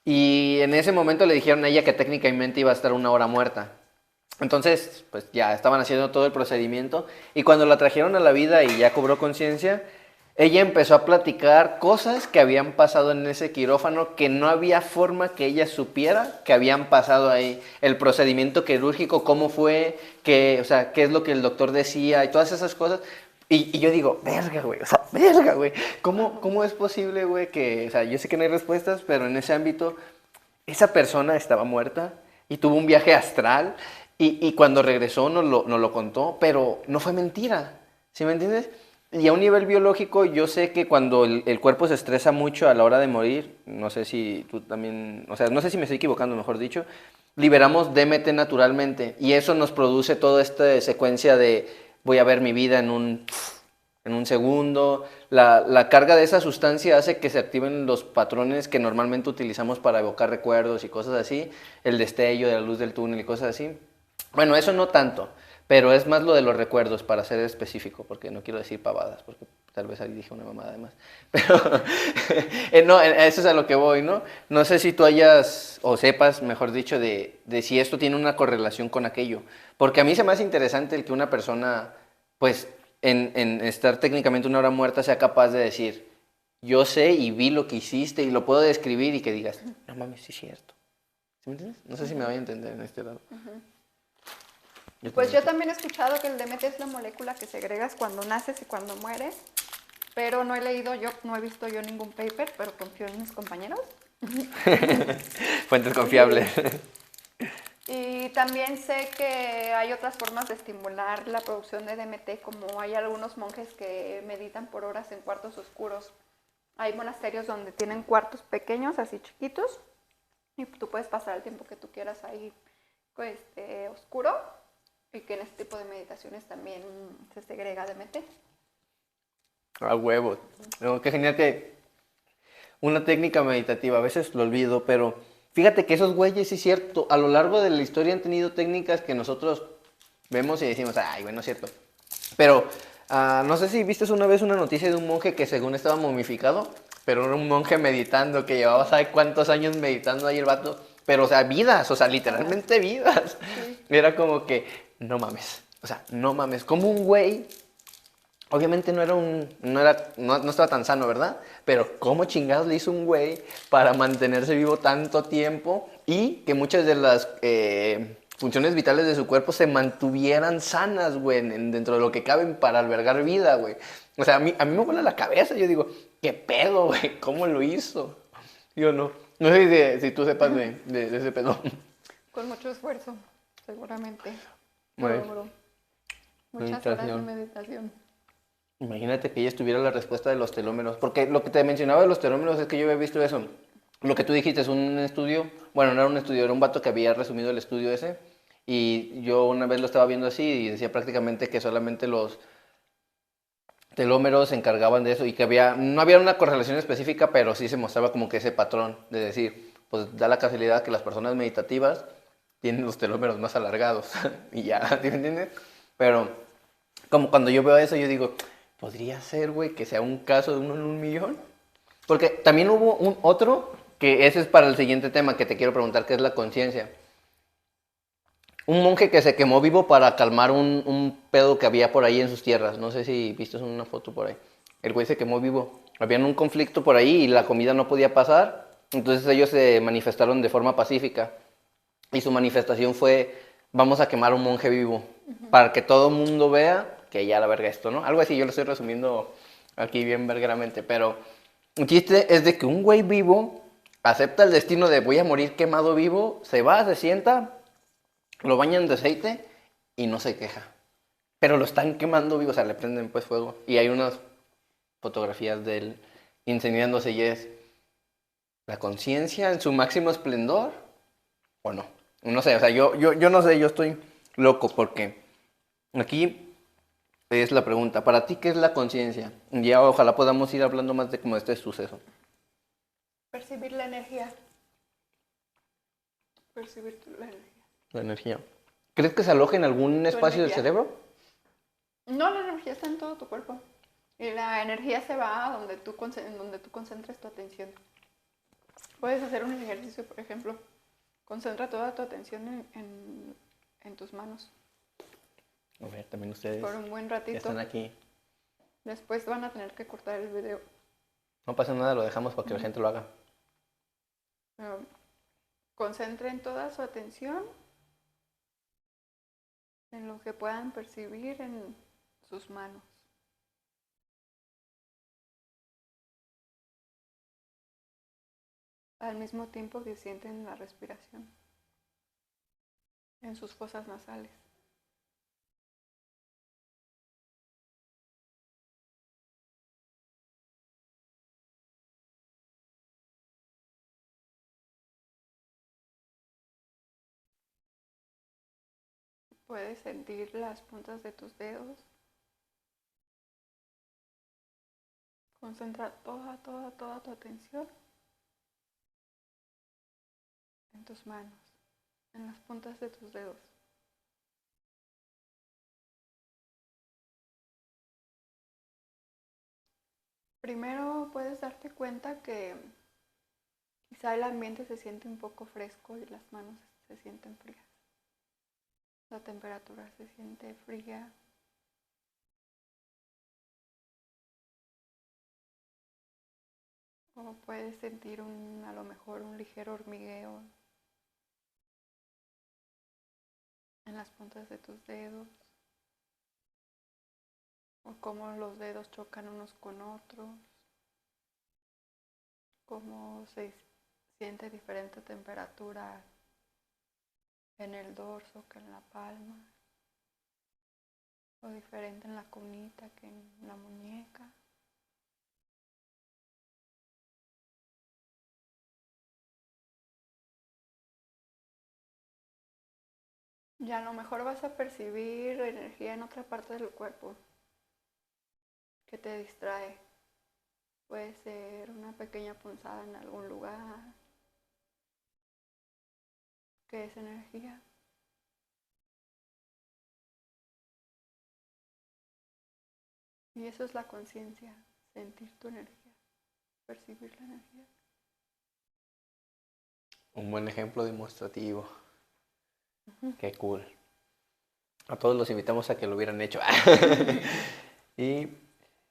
Y en ese momento le dijeron a ella que técnicamente iba a estar 1 hora muerta. Entonces, pues ya estaban haciendo todo el procedimiento y cuando la trajeron a la vida y ya cobró conciencia, ella empezó a platicar cosas que habían pasado en ese quirófano que no había forma que ella supiera que habían pasado ahí. El procedimiento quirúrgico, cómo fue, o sea, qué es lo que el doctor decía y todas esas cosas. Y yo digo, verga, güey, o sea, verga, güey. ¿Cómo es posible, güey, que, o sea, yo sé que no hay respuestas, pero en ese ámbito, esa persona estaba muerta y tuvo un viaje astral y cuando regresó nos lo contó, pero no fue mentira, ¿sí me entiendes? Y a un nivel biológico, yo sé que cuando el cuerpo se estresa mucho a la hora de morir, no sé si tú también, o sea, no sé si me estoy equivocando, mejor dicho, liberamos DMT naturalmente y eso nos produce toda esta secuencia de voy a ver mi vida en un segundo. La carga de esa sustancia hace que se activen los patrones que normalmente utilizamos para evocar recuerdos y cosas así, el destello de la luz del túnel y cosas así. Bueno, eso no tanto. Pero es más lo de los recuerdos, para ser específico, porque no quiero decir pavadas, porque tal vez ahí dije una mamada además. Pero no, eso es a lo que voy, ¿no? No sé si tú hayas, o sepas, mejor dicho, de si esto tiene una correlación con aquello. Porque a mí se me hace interesante el que una persona, pues, en estar técnicamente 1 hora muerta, sea capaz de decir, yo sé y vi lo que hiciste y lo puedo describir y que digas, no mames, sí es cierto. ¿Sí me entiendes? No sé si me voy a entender en este lado. Pues yo también he escuchado que el DMT es la molécula que segregas cuando naces y cuando mueres, pero no he leído yo, no he visto yo ningún paper, pero confío en mis compañeros. Fuentes confiables. Y también sé que hay otras formas de estimular la producción de DMT, como hay algunos monjes que meditan por horas en cuartos oscuros. Hay monasterios donde tienen cuartos pequeños, así chiquitos, y tú puedes pasar el tiempo que tú quieras ahí oscuro, y que en este tipo de meditaciones también se segrega DMT. A huevo. No, qué genial que una técnica meditativa, a veces lo olvido, pero fíjate que esos güeyes, sí es cierto, a lo largo de la historia han tenido técnicas que nosotros vemos y decimos, ay, bueno, es cierto. Pero no sé si viste una vez una noticia de un monje que según estaba momificado, pero era un monje meditando, que llevaba, ¿sabe cuántos años meditando ahí el vato? Pero, o sea, vidas, o sea, literalmente vidas. Sí. Era como que, no mames, o sea, no mames, como un güey, obviamente no estaba tan sano, ¿verdad? Pero ¿cómo chingados le hizo un güey para mantenerse vivo tanto tiempo y que muchas de las funciones vitales de su cuerpo se mantuvieran sanas, güey, dentro de lo que caben para albergar vida, güey? O sea, a mí me vuela la cabeza, yo digo, ¿qué pedo, güey? ¿Cómo lo hizo? Yo no sé si tú sepas de ese pedo. Con mucho esfuerzo, seguramente. Bueno, muchas horas de meditación. Imagínate que ella estuviera la respuesta de los telómeros, porque lo que te mencionaba de los telómeros es que yo había visto eso. Lo que tú dijiste es un estudio, bueno, no era un estudio, era un vato que había resumido el estudio ese, y yo una vez lo estaba viendo así y decía prácticamente que solamente los telómeros se encargaban de eso y que no había una correlación específica, pero sí se mostraba como que ese patrón de decir, pues da la casualidad que las personas meditativas tienen los telómeros más alargados y ya, ¿sí me entiendes? Pero como cuando yo veo eso yo digo, podría ser, güey, que sea un caso de 1 en 1.000.000. Porque también hubo otro, que ese es para el siguiente tema que te quiero preguntar, que es la conciencia. Un monje que se quemó vivo para calmar un pedo que había por ahí en sus tierras. No sé si viste una foto por ahí. El güey se quemó vivo. Había un conflicto por ahí y la comida no podía pasar. Entonces ellos se manifestaron de forma pacífica. Y su manifestación fue, vamos a quemar a un monje vivo. Para que todo el mundo vea que ya la verga esto, ¿no? Algo así, yo lo estoy resumiendo aquí bien vergueramente. Pero el chiste es de que un güey vivo acepta el destino de voy a morir quemado vivo, se va, se sienta, lo bañan de aceite y no se queja. Pero lo están quemando vivo, o sea, le prenden pues fuego. Y hay unas fotografías de él incendiándose y es la conciencia en su máximo esplendor o no. No sé, o sea, yo no sé, yo estoy loco porque aquí es la pregunta. Para ti, ¿qué es la conciencia? Ya ojalá podamos ir hablando más de como este suceso. Percibir la energía. Percibir la energía. La energía. ¿Crees que se aloja en algún tu espacio del energía. cerebro? No, la energía está en todo tu cuerpo. Y la energía se va a donde tú concentres tu atención. Puedes hacer un ejercicio, por ejemplo. Concentra toda tu atención en tus manos A ver, también ustedes por un buen ya ratito. están aquí. Después van a tener que cortar el video. No pasa nada, lo dejamos para que la gente lo haga. Pero concentren toda su atención en lo que puedan percibir en sus manos. Al mismo tiempo que sienten la respiración en sus fosas nasales. Puedes sentir las puntas de tus dedos. Concentra toda tu atención en tus manos, en las puntas de tus dedos. Primero puedes darte cuenta que quizá el ambiente se siente un poco fresco y las manos se sienten frías. La temperatura se siente fría. O puedes sentir a lo mejor un ligero hormigueo en las puntas de tus dedos. O cómo los dedos chocan unos con otros. Cómo se siente diferente temperatura en el dorso que en la palma. O diferente en la cunita que en la muñeca. Y a lo mejor vas a percibir energía en otra parte del cuerpo que te distrae. Puede ser una pequeña punzada en algún lugar. ¿Qué es energía? Y eso es la conciencia, sentir tu energía, percibir la energía. Un buen ejemplo demostrativo. Qué cool. A todos los invitamos a que lo hubieran hecho. Y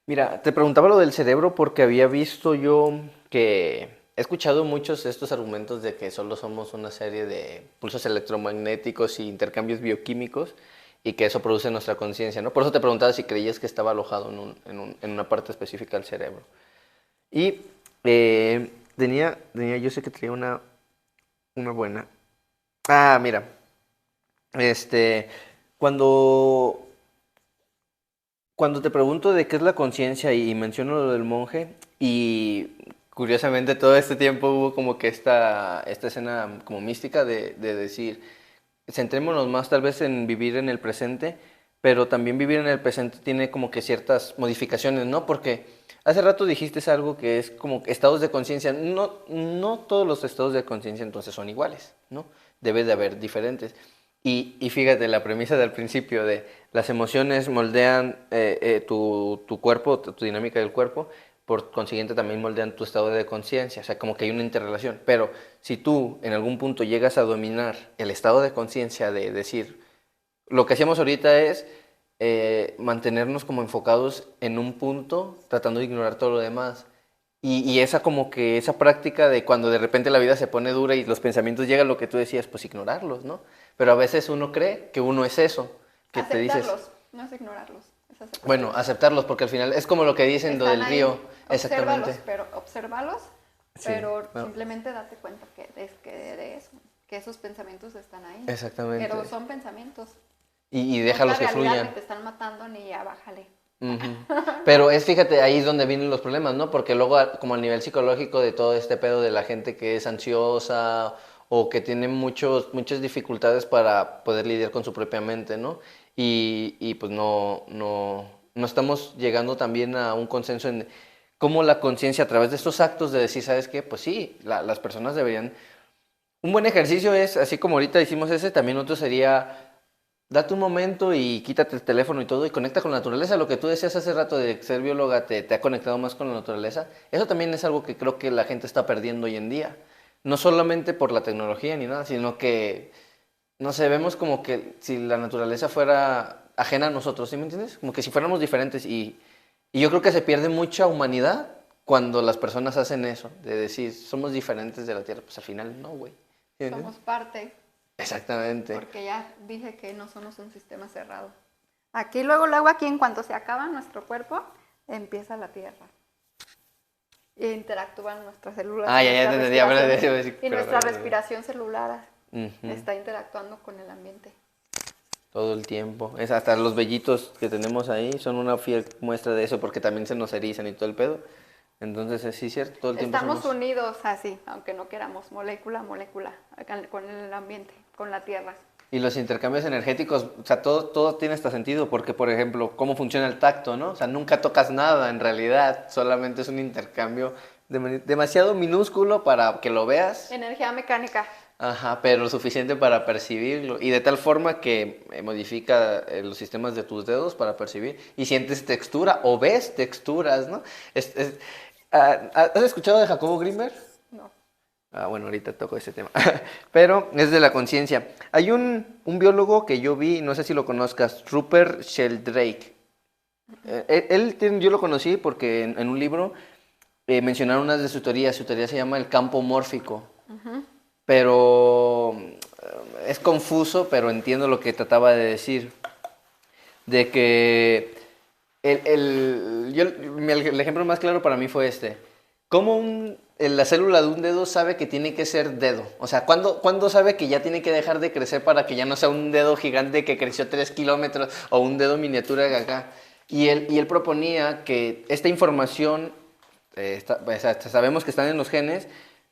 mira, te preguntaba lo del cerebro porque había visto yo que he escuchado muchos de estos argumentos de que solo somos una serie de pulsos electromagnéticos y intercambios bioquímicos y que eso produce nuestra conciencia, ¿no? Por eso te preguntaba si creías que estaba alojado en una parte específica del cerebro. Y yo sé que tenía una buena. Ah, mira. Cuando te pregunto de qué es la conciencia y menciono lo del monje, y curiosamente todo este tiempo hubo como que esta escena como mística de decir, centrémonos más tal vez en vivir en el presente, pero también vivir en el presente tiene como que ciertas modificaciones, ¿no? Porque hace rato dijiste algo que es como estados de conciencia. No todos los estados de conciencia entonces son iguales, ¿no? Debe de haber diferentes. Y fíjate, la premisa del principio de las emociones moldean tu cuerpo, tu dinámica del cuerpo, por consiguiente también moldean tu estado de conciencia, o sea, como que hay una interrelación. Pero si tú en algún punto llegas a dominar el estado de conciencia de decir, lo que hacemos ahorita es mantenernos como enfocados en un punto, tratando de ignorar todo lo demás. Y esa como que esa práctica de cuando de repente la vida se pone dura y los pensamientos llegan, lo que tú decías, pues ignorarlos, ¿no? Pero a veces uno cree que uno es eso, que te dices... Aceptarlos, no es ignorarlos, es aceptarlos. Bueno, aceptarlos, porque al final es como lo que dicen lo del río. Exactamente. Obsérvalos, Sí, pero no. simplemente date cuenta de eso, que esos pensamientos están ahí. Exactamente. Pero son pensamientos. Y No déjalos es la que realidad fluyan. que te están matando ni ya bájale. Pero fíjate, ahí es donde vienen los problemas, ¿no? Porque luego, como a nivel psicológico de todo este pedo de la gente que es ansiosa o que tiene muchas dificultades para poder lidiar con su propia mente, ¿no? Y pues no estamos llegando también a un consenso en cómo la conciencia a través de estos actos de decir, ¿sabes qué? Pues sí, las personas deberían... Un buen ejercicio es, así como ahorita hicimos ese, también otro sería date un momento y quítate el teléfono y todo y conecta con la naturaleza. Lo que tú decías hace rato de ser bióloga te ha conectado más con la naturaleza. Eso también es algo que creo que la gente está perdiendo hoy en día. No solamente por la tecnología ni nada, sino que, no sé, vemos como que si la naturaleza fuera ajena a nosotros, ¿sí me entiendes? Como que si fuéramos diferentes y yo creo que se pierde mucha humanidad cuando las personas hacen eso, de decir, somos diferentes de la Tierra. Pues al final no, güey. ¿Sí me entiendes? Somos parte, Exactamente. porque ya dije que no somos un sistema cerrado. Aquí, luego, aquí, en cuanto se acaba nuestro cuerpo, empieza la Tierra. E interactúan nuestras células. Ah, y ya nuestra te entendí. A ver, respiración- déjame decir, Y pero nuestra bueno, respiración celular ujú, está interactuando con el ambiente. todo el tiempo. Es hasta los vellitos que tenemos ahí son una fiel muestra de eso, porque también se nos erizan y todo el pedo. Entonces, sí, cierto, todo el tiempo Estamos somos... unidos así, aunque no queramos, molécula a molécula, con el ambiente, con la Tierra. Y los intercambios energéticos, o sea, todo tiene este sentido, porque, por ejemplo, cómo funciona el tacto, ¿no? O sea, nunca tocas nada en realidad, solamente es un intercambio demasiado minúsculo para que lo veas. Energía mecánica. Ajá, pero lo suficiente para percibirlo. Y de tal forma que modifica los sistemas de tus dedos para percibir. Y sientes textura o ves texturas, ¿no? ¿Has escuchado de Jacobo Grinberg? No. Ah, bueno, ahorita toco ese tema. Pero es de la conciencia. Hay un biólogo que yo vi, no sé si lo conozcas, Rupert Sheldrake. Yo lo conocí porque en un libro mencionaron unas de sus teorías. Su teoría se llama el campo mórfico. Pero es confuso, pero entiendo lo que trataba de decir. De que el ejemplo más claro para mí fue este. ¿Cómo la célula de un dedo sabe que tiene que ser dedo? O sea, ¿cuándo sabe que ya tiene que dejar de crecer para que ya no sea un dedo gigante que creció 3 kilómetros o un dedo miniatura de acá? Y él proponía que esta información, o sea, sabemos que están en los genes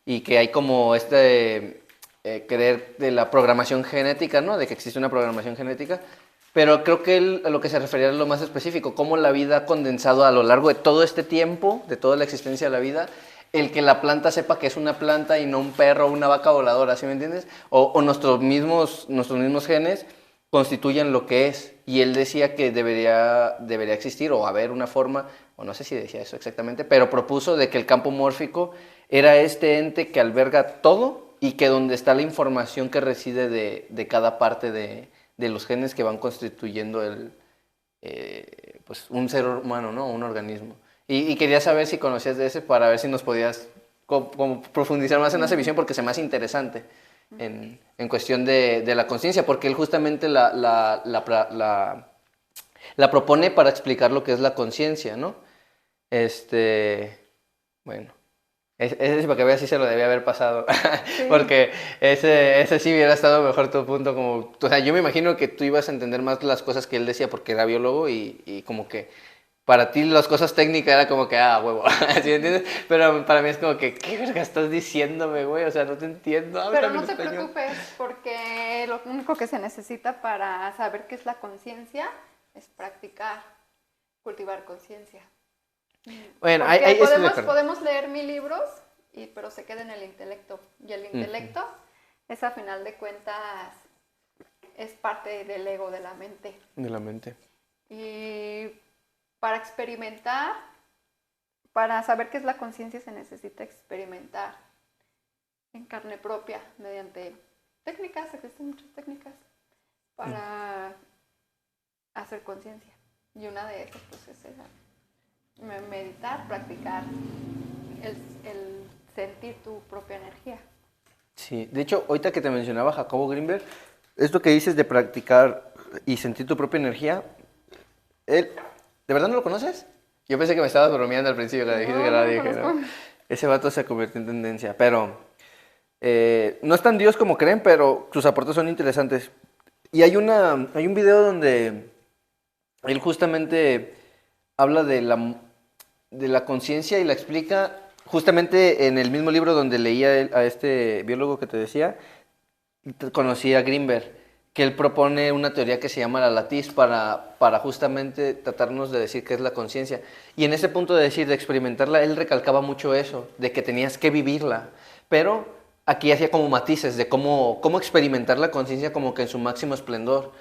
y que hay como creer de la programación genética, ¿no? De que existe una programación genética. Pero creo que él a lo que se refería es lo más específico, cómo la vida ha condensado a lo largo de todo este tiempo, de toda la existencia de la vida, el que la planta sepa que es una planta y no un perro o una vaca voladora, ¿sí me entiendes? O nuestros mismos genes constituyen lo que es. Y él decía que debería existir o haber una forma, o no sé si decía eso exactamente, pero propuso de que el campo mórfico era este ente que alberga todo y que donde está la información que reside de cada parte de los genes que van constituyendo pues un ser humano, ¿no? Un organismo. Y quería saber si conocías de ese para ver si nos podías como profundizar más en esa visión, porque se me hace interesante en cuestión de la conciencia, porque él justamente la propone para explicar lo que es la conciencia, ¿no? Bueno. Ese para que veas si se lo debía haber pasado, Sí. porque ese sí hubiera estado mejor tu punto, como, o sea, yo me imagino que tú ibas a entender más las cosas que él decía porque era biólogo y como que para ti las cosas técnicas era como que, huevo, ¿sí me entiendes? Pero para mí es como que, ¿qué verga estás diciéndome, güey? O sea, no te entiendo, Pero háblame no te español. preocupes, porque lo único que se necesita para saber qué es la conciencia es practicar, cultivar conciencia. Bueno, Porque estoy de acuerdo. podemos leer 1000 libros, pero se queda en el intelecto. Y el intelecto es, a final de cuentas, es parte del ego, de la mente. De la mente. Y para experimentar, para saber qué es la conciencia, se necesita experimentar en carne propia, mediante técnicas, existen muchas técnicas para hacer conciencia. Y una de esas, pues, es meditar, practicar, el sentir tu propia energía. Sí, de hecho, ahorita que te mencionaba Jacobo Grinberg, esto que dices de practicar y sentir tu propia energía, él, ¿de verdad no lo conoces? Yo pensé que me estabas bromeando al principio, que dijiste que No, era no dije, conozco. ¿no? Ese vato se convirtió en tendencia, pero no es tan Dios como creen, pero sus aportes son interesantes. Y hay un video donde él justamente habla de la conciencia y la explica justamente en el mismo libro donde leía a este biólogo que te decía, conocí a Grinberg, que él propone una teoría que se llama la latiz para justamente tratarnos de decir qué es la conciencia. Y en ese punto de decir, de experimentarla, él recalcaba mucho eso, de que tenías que vivirla. Pero aquí hacía como matices de cómo experimentar la conciencia como que en su máximo esplendor.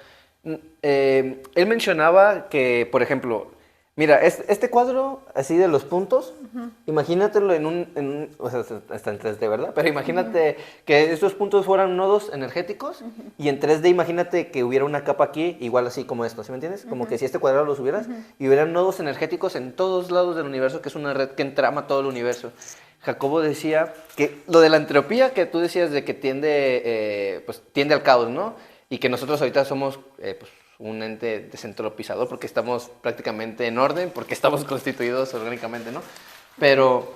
Él mencionaba que, por ejemplo, mira, este cuadro así de los puntos, imagínatelo o sea, está en 3D, ¿verdad? Pero imagínate que estos puntos fueran nodos energéticos y en 3D imagínate que hubiera una capa aquí, igual así como esto, ¿sí me entiendes? Como que si este cuadrado lo subieras y hubieran nodos energéticos en todos lados del universo, que es una red que entrama todo el universo. Jacobo decía que lo de la entropía que tú decías de que pues, tiende al caos, ¿no? Y que nosotros ahorita somos pues, un ente desentropizador porque estamos prácticamente en orden, porque estamos constituidos orgánicamente, ¿no? Pero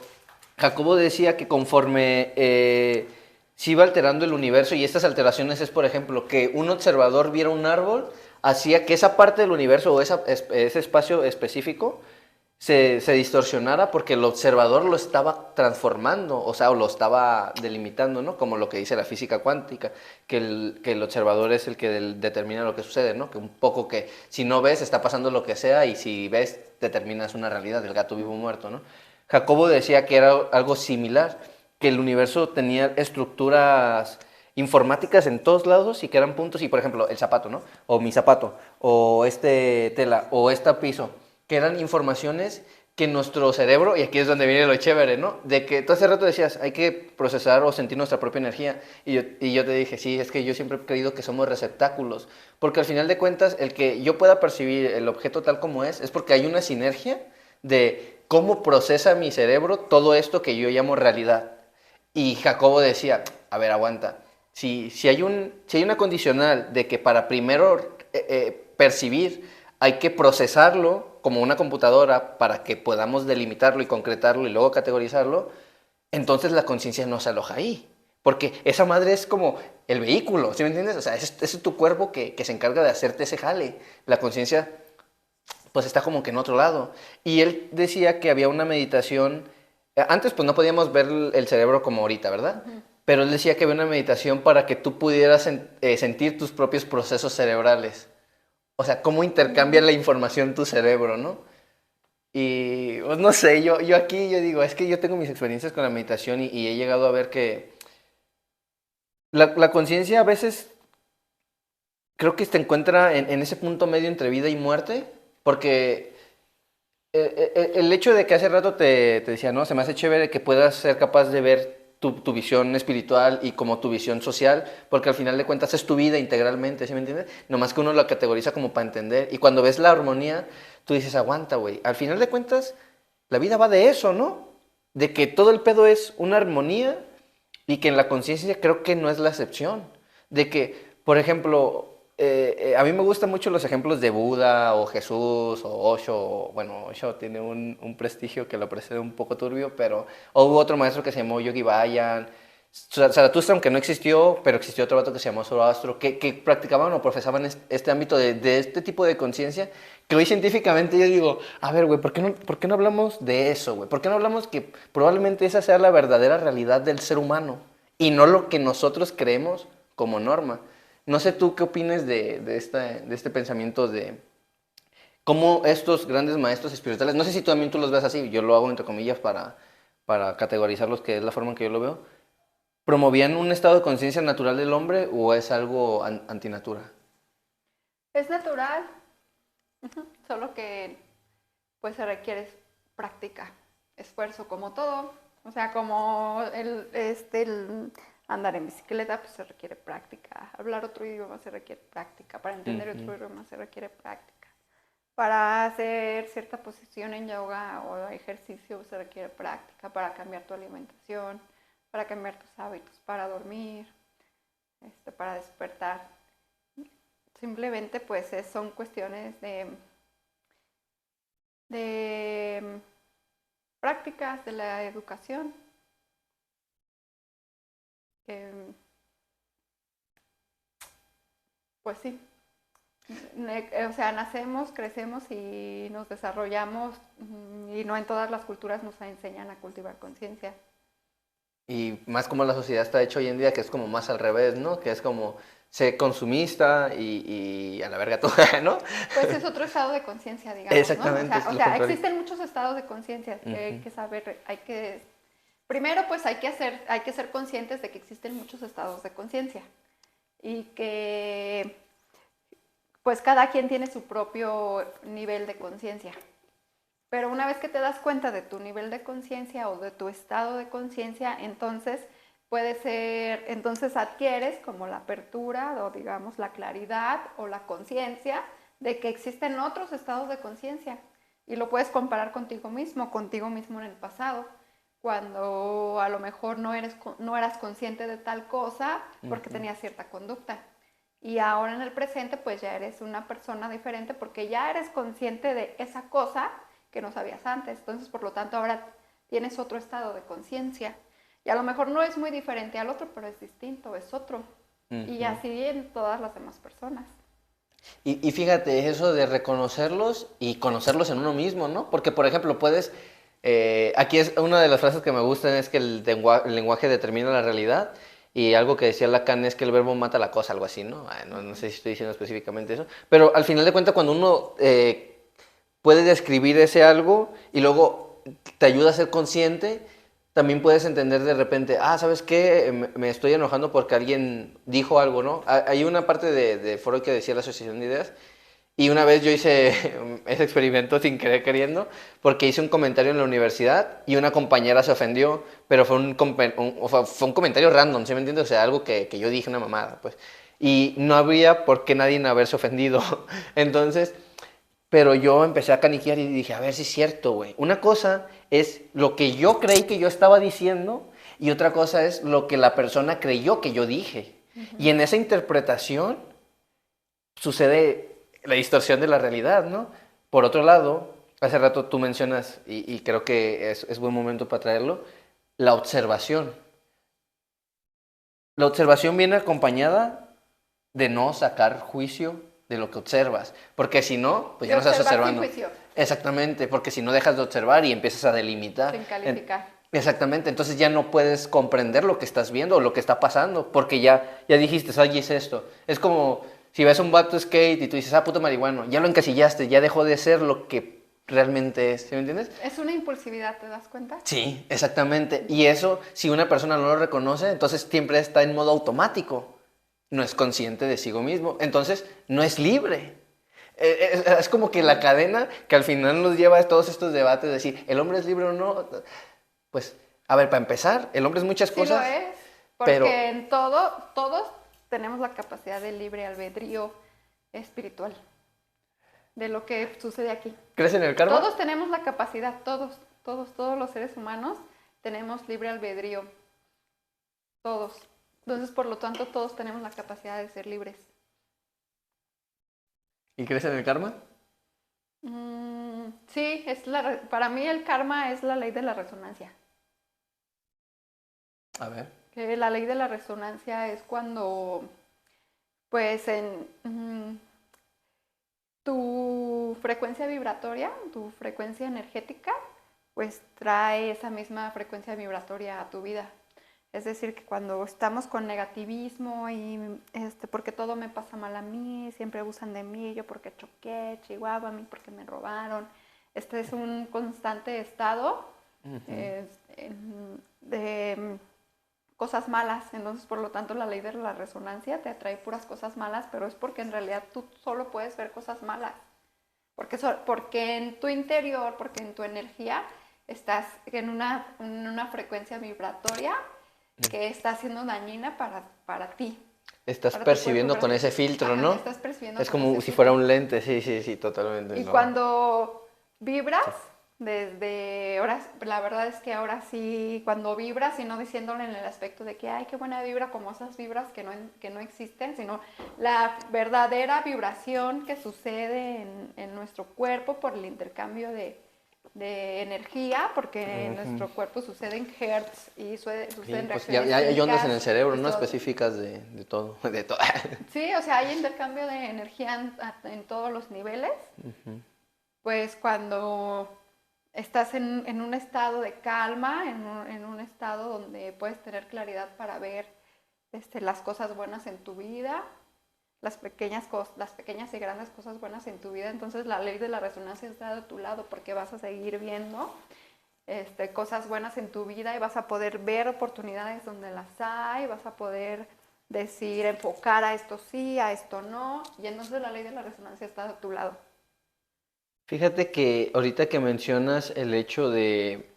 Jacobo decía que conforme se iba alterando el universo, y estas alteraciones es, por ejemplo, que un observador viera un árbol, hacía que esa parte del universo o ese espacio específico se distorsionara porque el observador lo estaba transformando, o sea, o lo estaba delimitando, ¿no? Como lo que dice la física cuántica, que el observador es el que determina lo que sucede, ¿no? Que un poco que si no ves está pasando lo que sea y si ves determinas una realidad, el gato vivo o muerto, ¿no? Jacobo decía que era algo similar, que el universo tenía estructuras informáticas en todos lados y que eran puntos y, por ejemplo, el zapato, ¿no? O mi zapato, o este tela, o este piso, que eran informaciones que nuestro cerebro, y aquí es donde viene lo chévere, ¿no? De que tú hace rato decías, hay que procesar o sentir nuestra propia energía, y yo te dije, sí, es que yo siempre he creído que somos receptáculos, porque al final de cuentas, el que yo pueda percibir el objeto tal como es porque hay una sinergia de cómo procesa mi cerebro todo esto que yo llamo realidad. Y Jacobo decía, a ver, aguanta, si hay una condicional de que para primero percibir hay que procesarlo como una computadora para que podamos delimitarlo y concretarlo y luego categorizarlo, entonces la conciencia no se aloja ahí. Porque esa madre es como el vehículo, ¿sí me entiendes? O sea, ese es tu cuerpo que se encarga de hacerte ese jale. La conciencia, pues está como que en otro lado. Y él decía que había una meditación. Antes, pues no podíamos ver el cerebro como ahorita, ¿verdad? Pero él decía que había una meditación para que tú pudieras sentir tus propios procesos cerebrales. O sea, cómo intercambia la información tu cerebro, ¿no? Y pues no sé, yo aquí yo digo, es que yo tengo mis experiencias con la meditación y he llegado a ver que la conciencia a veces creo que se encuentra en ese punto medio entre vida y muerte, porque el hecho de que hace rato te decía, ¿no? Se me hace chévere que puedas ser capaz de ver tu visión espiritual y como tu visión social, porque al final de cuentas es tu vida integralmente, ¿sí me entiendes? Nomás que uno la categoriza como para entender. Y cuando ves la armonía, tú dices, aguanta, güey. Al final de cuentas, la vida va de eso, ¿no? De que todo el pedo es una armonía y que en la conciencia creo que no es la excepción. De que, por ejemplo, a mí me gustan mucho los ejemplos de Buda o Jesús o Osho. Bueno, Osho tiene un prestigio que lo precede un poco turbio, pero hubo otro maestro que se llamó Yogi Bayan. Zaratustra, aunque no existió, pero existió otro vato que se llamó Zoroastro, que practicaban o profesaban este ámbito de este tipo de conciencia, que hoy científicamente yo digo, a ver, güey, ¿por qué no hablamos de eso, güey? ¿Por qué no hablamos que probablemente esa sea la verdadera realidad del ser humano y no lo que nosotros creemos como norma? No sé tú qué opines de este pensamiento de cómo estos grandes maestros espirituales, no sé si tú también tú los ves así, yo lo hago entre comillas para categorizarlos, que es la forma en que yo lo veo, ¿promovían un estado de conciencia natural del hombre o es algo antinatura? Es natural, solo que pues se requiere práctica, esfuerzo como todo. O sea, como el andar en bicicleta, pues se requiere práctica. Hablar otro idioma se requiere práctica. Para entender otro idioma se requiere práctica. Para hacer cierta posición en yoga o ejercicio se requiere práctica. Para cambiar tu alimentación, para cambiar tus hábitos, para dormir, para despertar. Simplemente pues son cuestiones de prácticas de la educación. Pues sí, o sea, nacemos, crecemos y nos desarrollamos y no en todas las culturas nos enseñan a cultivar conciencia. Y más como la sociedad está hecha hoy en día, que es como más al revés, ¿no? Que es como ser consumista y a la verga todo, ¿no? Pues es otro estado de conciencia, digamos, Exactamente, ¿no? es O lo sea, contrario. existen muchos estados de conciencia que hay que saber, primero pues hay que ser conscientes de que existen muchos estados de conciencia y que pues cada quien tiene su propio nivel de conciencia. Pero una vez que te das cuenta de tu nivel de conciencia o de tu estado de conciencia, entonces entonces adquieres como la apertura o digamos la claridad o la conciencia de que existen otros estados de conciencia y lo puedes comparar contigo mismo en el pasado, cuando a lo mejor no eras consciente de tal cosa porque tenías cierta conducta. Y ahora en el presente pues ya eres una persona diferente porque ya eres consciente de esa cosa que no sabías antes. Entonces, por lo tanto, ahora tienes otro estado de conciencia. Y a lo mejor no es muy diferente al otro, pero es distinto, es otro. Y así en todas las demás personas. Y fíjate, eso de reconocerlos y conocerlos en uno mismo, ¿no? Porque, por ejemplo, puedes... aquí es una de las frases que me gustan, es que el lenguaje determina la realidad. Y algo que decía Lacan es que el verbo mata la cosa, algo así, ¿no? No sé si estoy diciendo específicamente eso. Pero al final de cuentas, cuando uno puede describir ese algo y luego te ayuda a ser consciente, también puedes entender de repente, ¿sabes qué? Me estoy enojando porque alguien dijo algo, ¿no? Hay una parte de Freud que decía la asociación de ideas, y una vez yo hice ese experimento sin querer queriendo, porque hice un comentario en la universidad y una compañera se ofendió, pero fue fue un comentario random, ¿sí me entiendes? O sea, algo que yo dije, una mamada, pues. Y no había por qué nadie haberse ofendido. Entonces, pero yo empecé a caniquear y dije, a ver si es cierto, güey. Una cosa es lo que yo creí que yo estaba diciendo y otra cosa es lo que la persona creyó que yo dije. Y en esa interpretación sucede la distorsión de la realidad, ¿no? Por otro lado, hace rato tú mencionas, y creo que es buen momento para traerlo, la observación. La observación viene acompañada de no sacar juicio de lo que observas, porque si no, pues ya no estás observando. Sin juicio. Exactamente, porque si no dejas de observar y empiezas a delimitar. Sin calificar. Exactamente, entonces ya no puedes comprender lo que estás viendo o lo que está pasando, porque ya dijiste, oye, es esto. Es como si ves a un vato skate y tú dices, puto marihuano, ya lo encasillaste, ya dejó de ser lo que realmente es, ¿sí me entiendes? Es una impulsividad, ¿te das cuenta? Sí, exactamente. Y eso, si una persona no lo reconoce, entonces siempre está en modo automático. No es consciente de sí mismo. Entonces, no es libre. Es como que la cadena que al final nos lleva a todos estos debates de decir, ¿el hombre es libre o no? Pues, a ver, para empezar, el hombre es muchas cosas. Sí lo es, porque pero... en todos tenemos la capacidad de libre albedrío espiritual de lo que sucede aquí. ¿Crees en el karma? Todos tenemos la capacidad, todos los seres humanos tenemos libre albedrío. Todos. Entonces, por lo tanto, todos tenemos la capacidad de ser libres. ¿Y crees en el karma? Sí, para mí el karma es la ley de la resonancia. A ver. Que la ley de la resonancia es cuando, pues, tu frecuencia vibratoria, tu frecuencia energética, pues trae esa misma frecuencia vibratoria a tu vida. Es decir, que cuando estamos con negativismo y porque todo me pasa mal a mí, siempre abusan de mí, yo porque choqué, chihuahua, a mí porque me robaron. Este es un constante estado de cosas malas. Entonces, por lo tanto, la ley de la resonancia te atrae puras cosas malas, pero es porque en realidad tú solo puedes ver cosas malas. Porque en tu interior, porque en tu energía, estás en una frecuencia vibratoria que está siendo dañina para ti. Estás percibiendo con ese filtro, ¿no? Estás percibiendo es como si fuera un lente, sí, totalmente. Y cuando vibras, ahora, la verdad es que ahora sí, cuando vibras y no diciéndole en el aspecto de que, ay, qué buena vibra, como esas vibras que no existen, sino la verdadera vibración que sucede en nuestro cuerpo por el intercambio de energía, porque en nuestro cuerpo suceden hertz y suceden reacciones ya hay ondas en el cerebro, ¿no? todo. Específicas de todo. Sí, o sea, hay intercambio de energía en todos los niveles. Pues cuando estás en un estado de calma, en un estado donde puedes tener claridad para ver las cosas buenas en tu vida, las pequeñas y grandes cosas buenas en tu vida, entonces la ley de la resonancia está de tu lado porque vas a seguir viendo cosas buenas en tu vida y vas a poder ver oportunidades donde las hay, vas a poder decir, enfocar a esto sí, a esto no, y entonces la ley de la resonancia está a tu lado. Fíjate que ahorita que mencionas el hecho de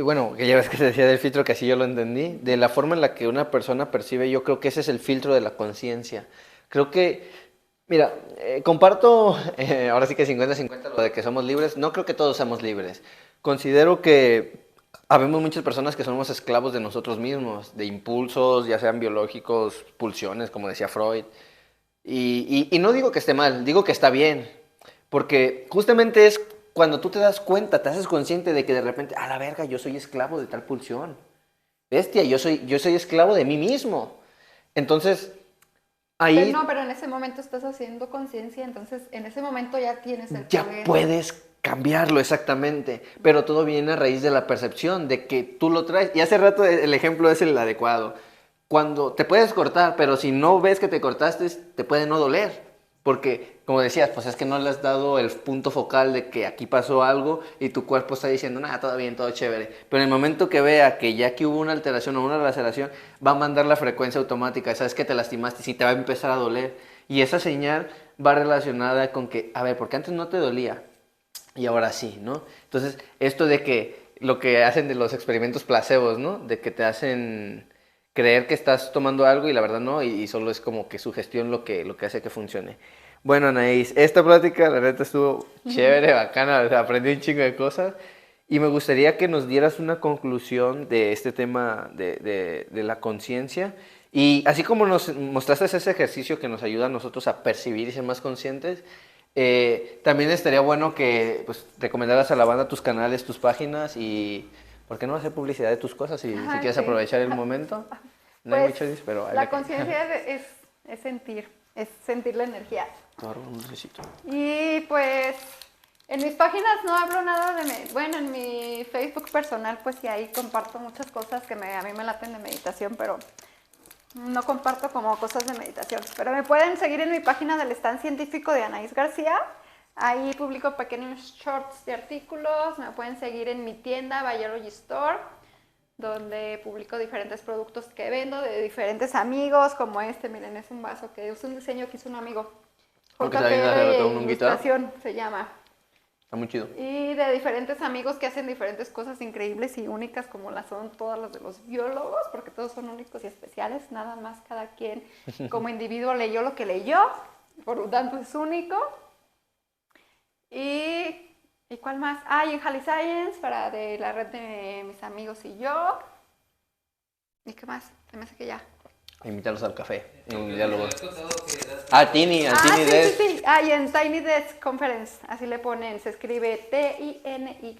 bueno, que ya ves que se decía del filtro, que así yo lo entendí, de la forma en la que una persona percibe, yo creo que ese es el filtro de la conciencia. Creo que, mira, comparto, ahora sí que 50-50 lo de que somos libres, no creo que todos seamos libres. Considero que habemos muchas personas que somos esclavos de nosotros mismos, de impulsos, ya sean biológicos, pulsiones, como decía Freud. Y no digo que esté mal, digo que está bien, porque justamente es cuando tú te das cuenta, te haces consciente de que de repente, a la verga, yo soy esclavo de tal pulsión. Bestia, yo soy esclavo de mí mismo. Entonces, Pero ahí no, pero en ese momento estás haciendo conciencia, entonces en ese momento ya tienes el ya poder. puedes cambiarlo exactamente, pero todo viene a raíz de la percepción, de que tú lo traes. Y hace rato el ejemplo es el adecuado. Cuando te puedes cortar, pero si no ves que te cortaste, te puede no doler. Porque, como decías, pues es que no le has dado el punto focal de que aquí pasó algo y tu cuerpo está diciendo, nada, todo bien, todo chévere. Pero en el momento que vea que ya que hubo una alteración o una laceración, va a mandar la frecuencia automática, sabes que te lastimaste y sí te va a empezar a doler. Y esa señal va relacionada con que, a ver, porque antes no te dolía y ahora sí, ¿no? Entonces, esto de que lo que hacen de los experimentos placebos, ¿no? De que te hacen creer que estás tomando algo y la verdad no, y solo es como que su gestión lo que hace que funcione. Bueno, Anaís, esta plática la neta estuvo chévere, bacana, o sea, aprendí un chingo de cosas y me gustaría que nos dieras una conclusión de este tema de la conciencia y así como nos mostraste ese ejercicio que nos ayuda a nosotros a percibir y ser más conscientes, también estaría bueno que pues, recomendaras a la banda tus canales, tus páginas y ¿por qué no hacer publicidad de tus cosas si Ajá, quieres sí. aprovechar el momento? No hay Pues mucho, pero ahí la conciencia es sentir la energía. Claro, un dulcecito. Y pues en mis páginas no hablo nada bueno, en mi Facebook personal pues sí ahí comparto muchas cosas que a mí me laten de meditación, pero no comparto como cosas de meditación. Pero me pueden seguir en mi página del Stand Científico de Anaís García. Ahí publico pequeños shorts de artículos. Me pueden seguir en mi tienda Biology Store, donde publico diferentes productos que vendo de diferentes amigos, como este, miren, es un vaso que es un diseño que hizo un amigo. Porque está bien hacerlo con un guitarra. Ilustración se llama. Está muy chido. Y de diferentes amigos que hacen diferentes cosas increíbles y únicas como las son todas las de los biólogos, porque todos son únicos y especiales, nada más cada quien como individuo leyó lo que leyó, por lo tanto es único. ¿Y cuál más? Y en Jali Science, para de la red de mis amigos y yo. ¿Y qué más? Se me hace que ya. Invítalos al café, en Yo diálogo. me había contado que das- Tini, al Tini Sí, Desk. sí, sí. Y en Tiny Desk Conference, así le ponen, se escribe TINY,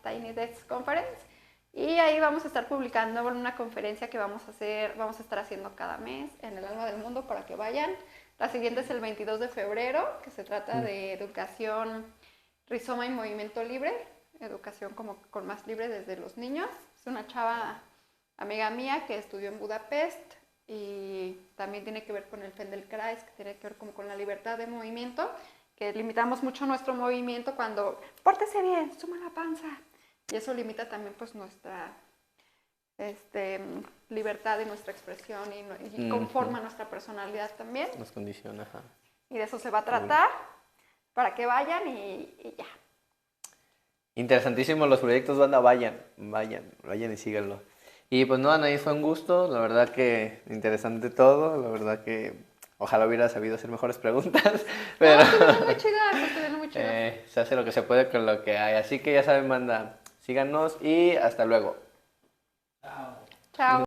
Tiny Desk Conference. Y ahí vamos a estar publicando una conferencia que vamos a estar haciendo cada mes en el Alma del Mundo para que vayan. La siguiente es el 22 de febrero, que se trata de educación, rizoma y movimiento libre, educación como con más libre desde los niños. Es una chava amiga mía que estudió en Budapest y también tiene que ver con el Feldenkrais, que tiene que ver como con la libertad de movimiento, que limitamos mucho nuestro movimiento cuando pórtese bien, suma la panza. Y eso limita también pues nuestra libertad y nuestra expresión y conforma nuestra personalidad también. Nos condiciona, ajá. Y de eso se va a tratar para que vayan y ya. Interesantísimo los proyectos, banda, vayan y síganlo. Y pues no, Anaís, fue un gusto, la verdad que interesante todo, la verdad que ojalá hubiera sabido hacer mejores preguntas, pero Estuvieron muy chidas, estuvieron muy chidas. se hace lo que se puede con lo que hay. Así que ya saben, banda, síganos y hasta luego. Chao. Chao.